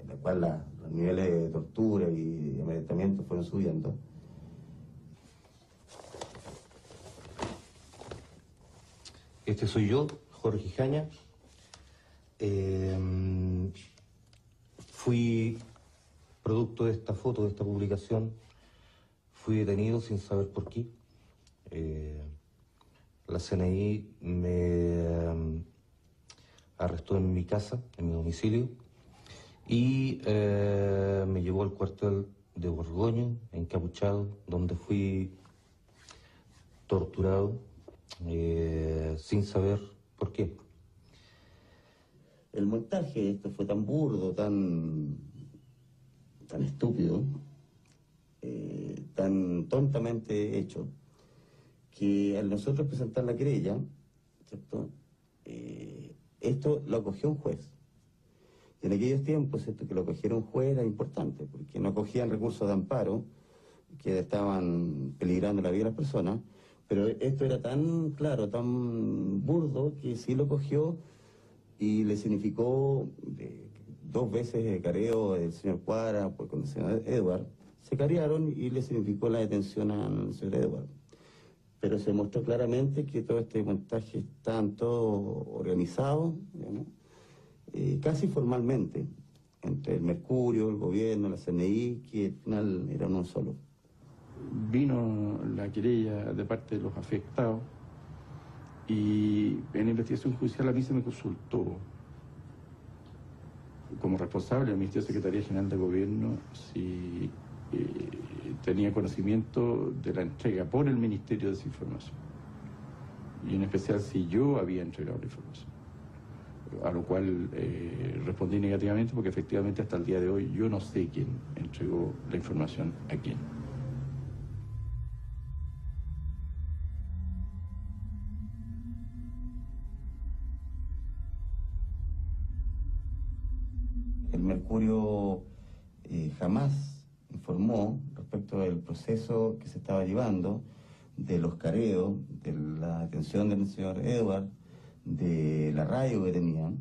en la cual los niveles de tortura y de amedrentamiento fueron subiendo.
Este soy yo, Jorge Jaña. Fui producto de esta foto, de esta publicación, fui detenido sin saber por qué. La CNI me arrestó en mi casa, en mi domicilio, y me llevó al cuartel de Borgoño, encapuchado, donde fui torturado sin saber por qué.
El montaje de esto fue tan burdo, tan estúpido, tan tontamente hecho, que al nosotros presentar la querella, ¿cierto? Esto lo acogió un juez. Y en aquellos tiempos, ¿cierto?, que lo acogiera un juez era importante, porque no acogían recursos de amparo que estaban peligrando la vida de las personas, pero esto era tan claro, tan burdo, que sí lo cogió y le significó 2 veces el careo del señor Cuadra con el señor Edward. Se carearon y le significó la detención al señor Edward. Pero se mostró claramente que todo este montaje está todo organizado, digamos, casi formalmente, entre el Mercurio, el gobierno, la CNI, que al final era uno solo.
Vino la querella de parte de los afectados y en la investigación judicial a mí se me consultó como responsable del Ministerio de Secretaría General de Gobierno si tenía conocimiento de la entrega por el Ministerio de esa información. Y en especial si yo había entregado la información. A lo cual respondí negativamente porque efectivamente hasta el día de hoy yo no sé quién entregó la información a quién.
El Mercurio jamás informó respecto del proceso que se estaba llevando, de los careos, de la detención del señor Edward, de la radio que tenían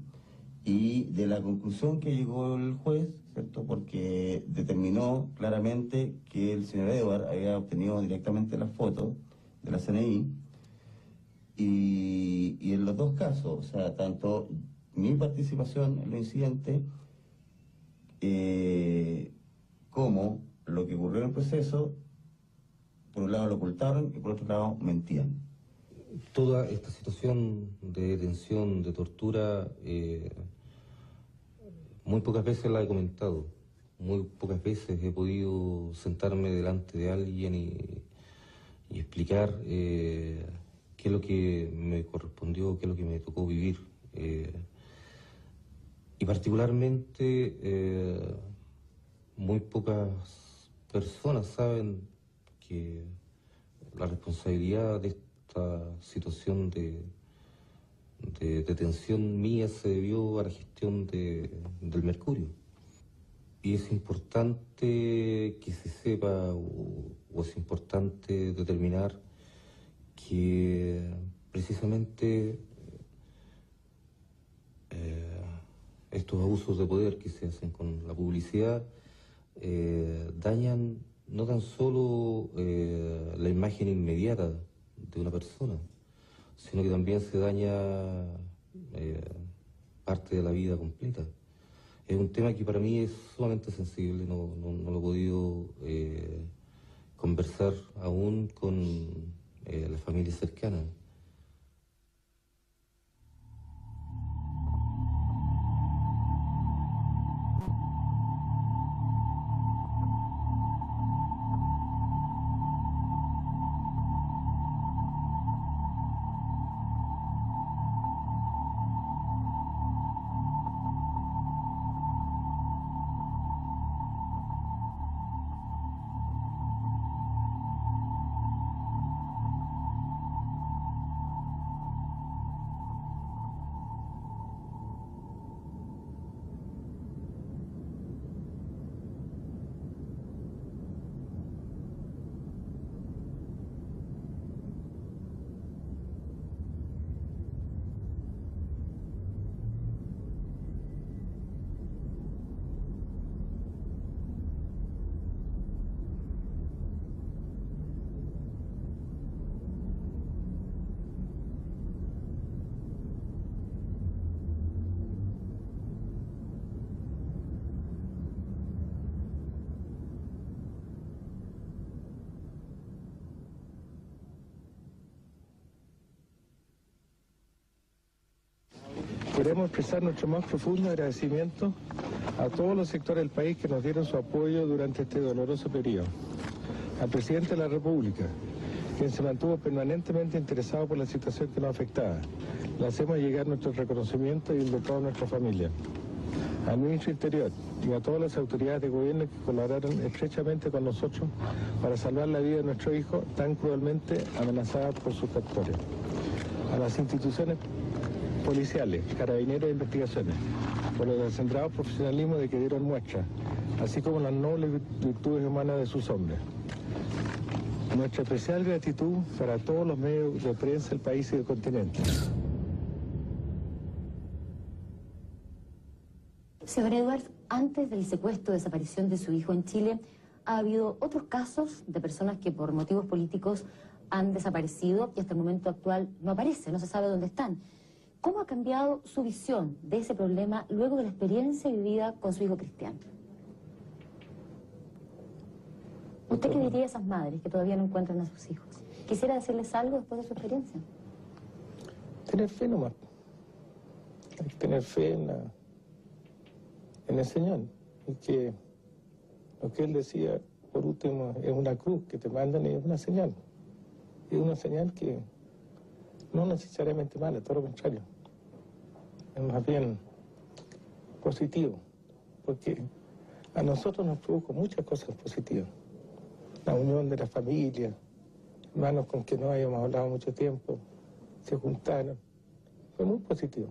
y de la conclusión que llegó el juez, ¿cierto?, porque determinó claramente que el señor Edward había obtenido directamente las fotos de la CNI y en los 2 casos, o sea, tanto mi participación en el incidente como lo que ocurrió en el proceso, por un lado lo ocultaron y por otro lado mentían.
Toda esta situación de detención, de tortura, muy pocas veces la he comentado, muy pocas veces he podido sentarme delante de alguien y explicar qué es lo que me correspondió, qué es lo que me tocó vivir. Y particularmente muy pocas personas saben que la responsabilidad de esta situación de detención mía se debió a la gestión del Mercurio. Y es importante que se sepa, o es importante determinar que precisamente estos abusos de poder que se hacen con la publicidad dañan no tan solo la imagen inmediata de una persona, sino que también se daña parte de la vida completa. Es un tema que para mí es sumamente sensible, no lo he podido conversar aún con las familias cercanas.
Queremos expresar nuestro más profundo agradecimiento a todos los sectores del país que nos dieron su apoyo durante este doloroso periodo. Al presidente de la República, quien se mantuvo permanentemente interesado por la situación que nos afectaba. Le hacemos llegar nuestro reconocimiento y el de toda nuestra familia. Al ministro Interior y a todas las autoridades de gobierno que colaboraron estrechamente con nosotros para salvar la vida de nuestro hijo tan cruelmente amenazada por sus captores. A las instituciones policiales, carabineros de investigaciones, por el descentrado profesionalismo de que dieron muestra, así como las nobles virtudes humanas de sus hombres. Nuestra especial gratitud para todos los medios de prensa del país y del continente.
Señor Edwards, antes del secuestro o desaparición de su hijo en Chile, ha habido otros casos de personas que por motivos políticos han desaparecido y hasta el momento actual no aparecen, no se sabe dónde están. ¿Cómo ha cambiado su visión de ese problema luego de la experiencia vivida con su hijo Cristian? ¿Usted qué diría a esas madres que todavía no encuentran a sus hijos? ¿Quisiera decirles algo después de su experiencia?
Tener fe nomás. Hay que tener fe en el Señor. Y que lo que Él decía, por último, es una cruz que te mandan y es una señal. Es una señal que no necesariamente mala, todo lo contrario. Es más bien positivo, porque a nosotros nos produjo muchas cosas positivas. La unión de la familia, hermanos con que no habíamos hablado mucho tiempo, se juntaron. Fue muy positivo.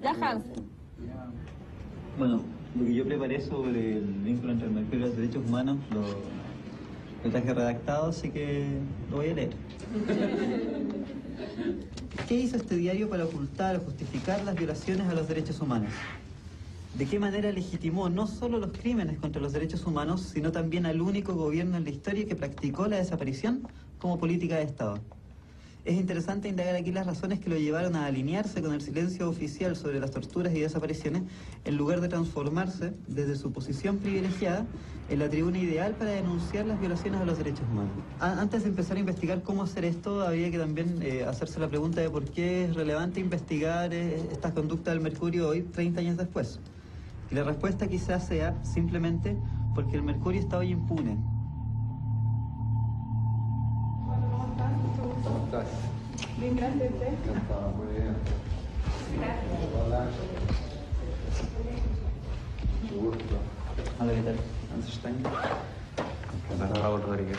Ya, Hans.
Bueno, lo que yo preparé sobre el vínculo entre el mercurio y los derechos humanos lo traje redactado, así que lo voy a leer. ¿Qué hizo este diario para ocultar o justificar las violaciones a los derechos humanos? ¿De qué manera legitimó no solo los crímenes contra los derechos humanos, sino también al único gobierno en la historia que practicó la desaparición como política de Estado? Es interesante indagar aquí las razones que lo llevaron a alinearse con el silencio oficial sobre las torturas y desapariciones, en lugar de transformarse desde su posición privilegiada en la tribuna ideal para denunciar las violaciones a los derechos humanos. Antes de empezar a investigar cómo hacer esto, había que también hacerse la pregunta de por qué es relevante investigar estas conductas del mercurio hoy, 30 años después. Y la respuesta quizás sea simplemente porque el mercurio está hoy impune.
¿Cómo estás?
Bien, gracias.
Encantado, muy bien.
Gracias.
Hola. Mucho gusto.
Hola, ¿qué tal?
Einstein. Encantado, Raúl Rodríguez.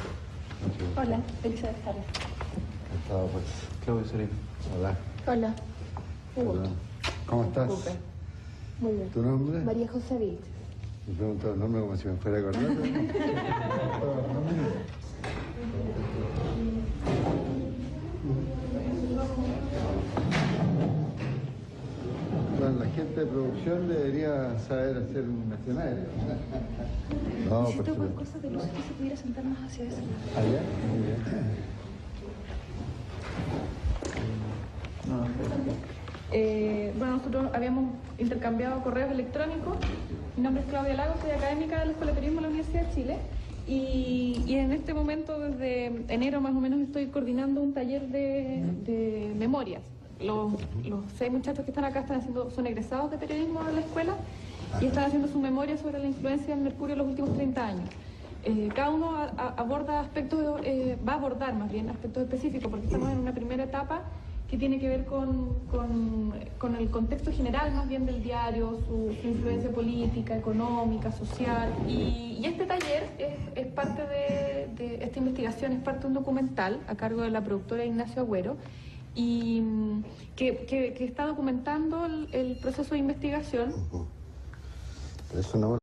Hola, Elizabeth Jara.
Encantado, pues. Claudio Sereno. Hola.
Hola.
Hola. ¿Cómo estás?
Muy bien.
¿Tu nombre?
María José Vilches.
Me pregunto el nombre como si me fuera a acordar. Bueno, la gente de producción debería saber hacer un escenario. No,
Necesito por cosas de luz que se pudiera sentar más hacia ese lado.
¿Allá? Muy bien.
Bueno, nosotros habíamos intercambiado correos electrónicos. Mi nombre es Claudia Lagos, soy académica de la Escuela de Periodismo de la Universidad de Chile. Y en este momento, desde enero más o menos, estoy coordinando un taller de memorias. Los 6 muchachos que están acá son egresados de periodismo de la escuela y están haciendo su memoria sobre la influencia del mercurio en los últimos 30 años. Cada uno aborda aspectos, va a abordar más bien aspectos específicos, porque estamos en una primera etapa que tiene que ver con el contexto general más bien del diario, su influencia política, económica, social. Y este taller es parte de esta investigación, es parte de un documental a cargo de la productora Ignacio Agüero, y que está documentando el proceso de investigación.
Es una buena...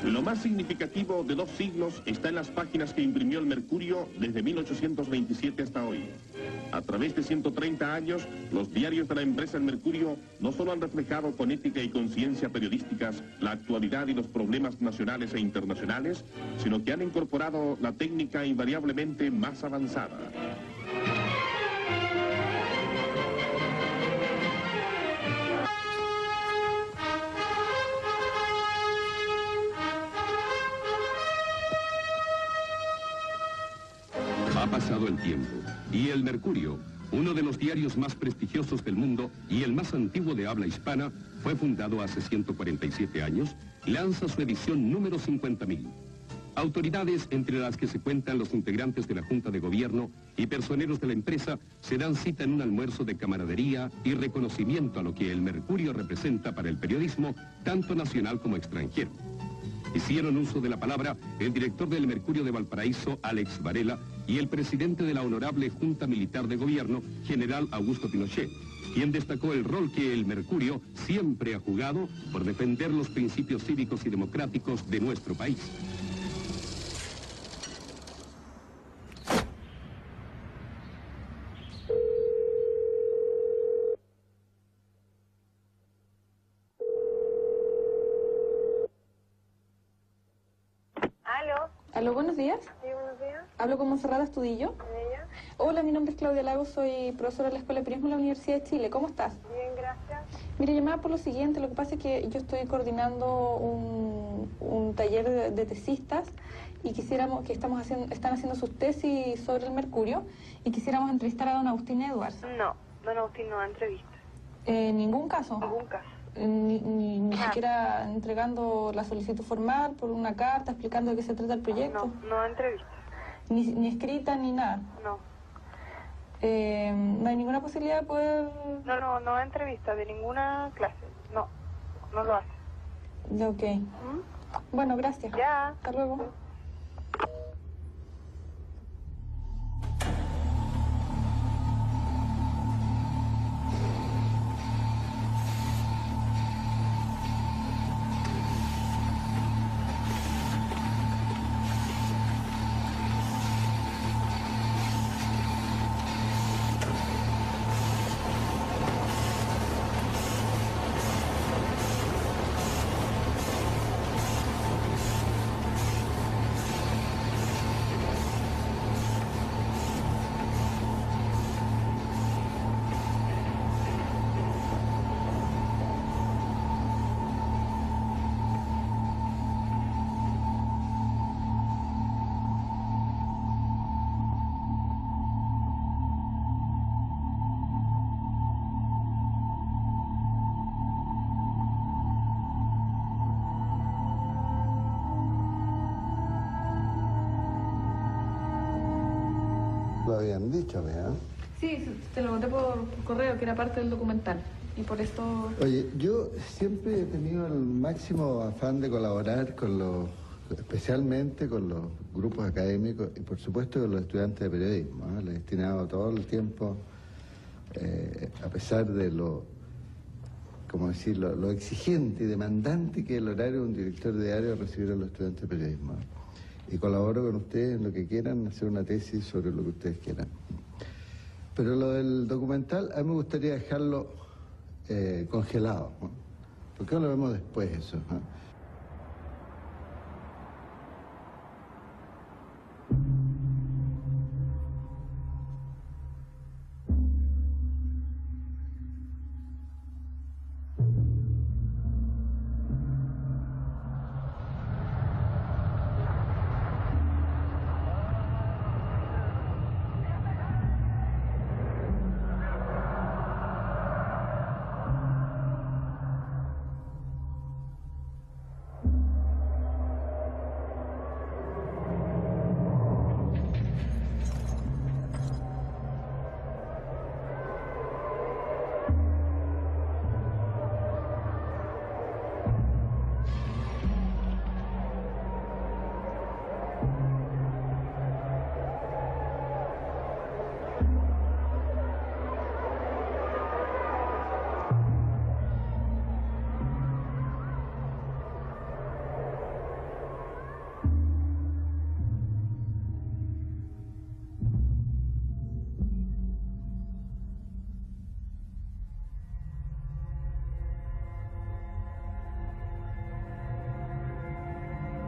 Lo más significativo de 2 siglos está en las páginas que imprimió el Mercurio desde 1827 hasta hoy. A través de 130 años, los diarios de la empresa El Mercurio no solo han reflejado con ética y conciencia periodísticas la actualidad y los problemas nacionales e internacionales, sino que han incorporado la técnica invariablemente más avanzada. Ha pasado el tiempo y El Mercurio, uno de los diarios más prestigiosos del mundo y el más antiguo de habla hispana, fue fundado hace 147 años, lanza su edición número 50.000. Autoridades, entre las que se cuentan los integrantes de la Junta de Gobierno y personeros de la empresa, se dan cita en un almuerzo de camaradería y reconocimiento a lo que El Mercurio representa para el periodismo, tanto nacional como extranjero. Hicieron uso de la palabra el director del Mercurio de Valparaíso, Alex Varela, y el presidente de la Honorable Junta Militar de Gobierno, general Augusto Pinochet, quien destacó el rol que el Mercurio siempre ha jugado por defender los principios cívicos y democráticos de nuestro país.
Aló, buenos días.
Sí, buenos días.
Hablo con Monserrat Astudillo.
¿Ella?
Hola, mi nombre es Claudia Lagos, soy profesora de la Escuela de Periodismo de la Universidad de Chile. ¿Cómo estás?
Bien, gracias.
Mira, llamaba por lo siguiente. Lo que pasa es que yo estoy coordinando un taller de tesistas y quisiéramos, están haciendo sus tesis sobre el mercurio y quisiéramos entrevistar a don Agustín Edwards.
No, don Agustín no da entrevista.
En ningún caso.
Ningún caso.
Ni siquiera entregando la solicitud formal por una carta explicando de qué se trata el proyecto.
No entrevista.
Ni escrita ni nada.
No.
No hay ninguna posibilidad de poder...
No entrevista de ninguna clase. No lo hace.
Ya, ok. Bueno, gracias.
Ya.
Hasta luego.
Lo habían dicho, ¿verdad?
Sí, te lo mandé por correo, que era parte del documental. Y por esto...
Oye, yo siempre he tenido el máximo afán de colaborar con especialmente con los grupos académicos y por supuesto con los estudiantes de periodismo. Le he destinado todo el tiempo, a pesar de lo exigente y demandante que es el horario de un director de diario recibir a los estudiantes de periodismo. Y colaboro con ustedes en lo que quieran, hacer una tesis sobre lo que ustedes quieran. Pero lo del documental, a mí me gustaría dejarlo congelado, ¿no? ¿Por qué no lo vemos después eso?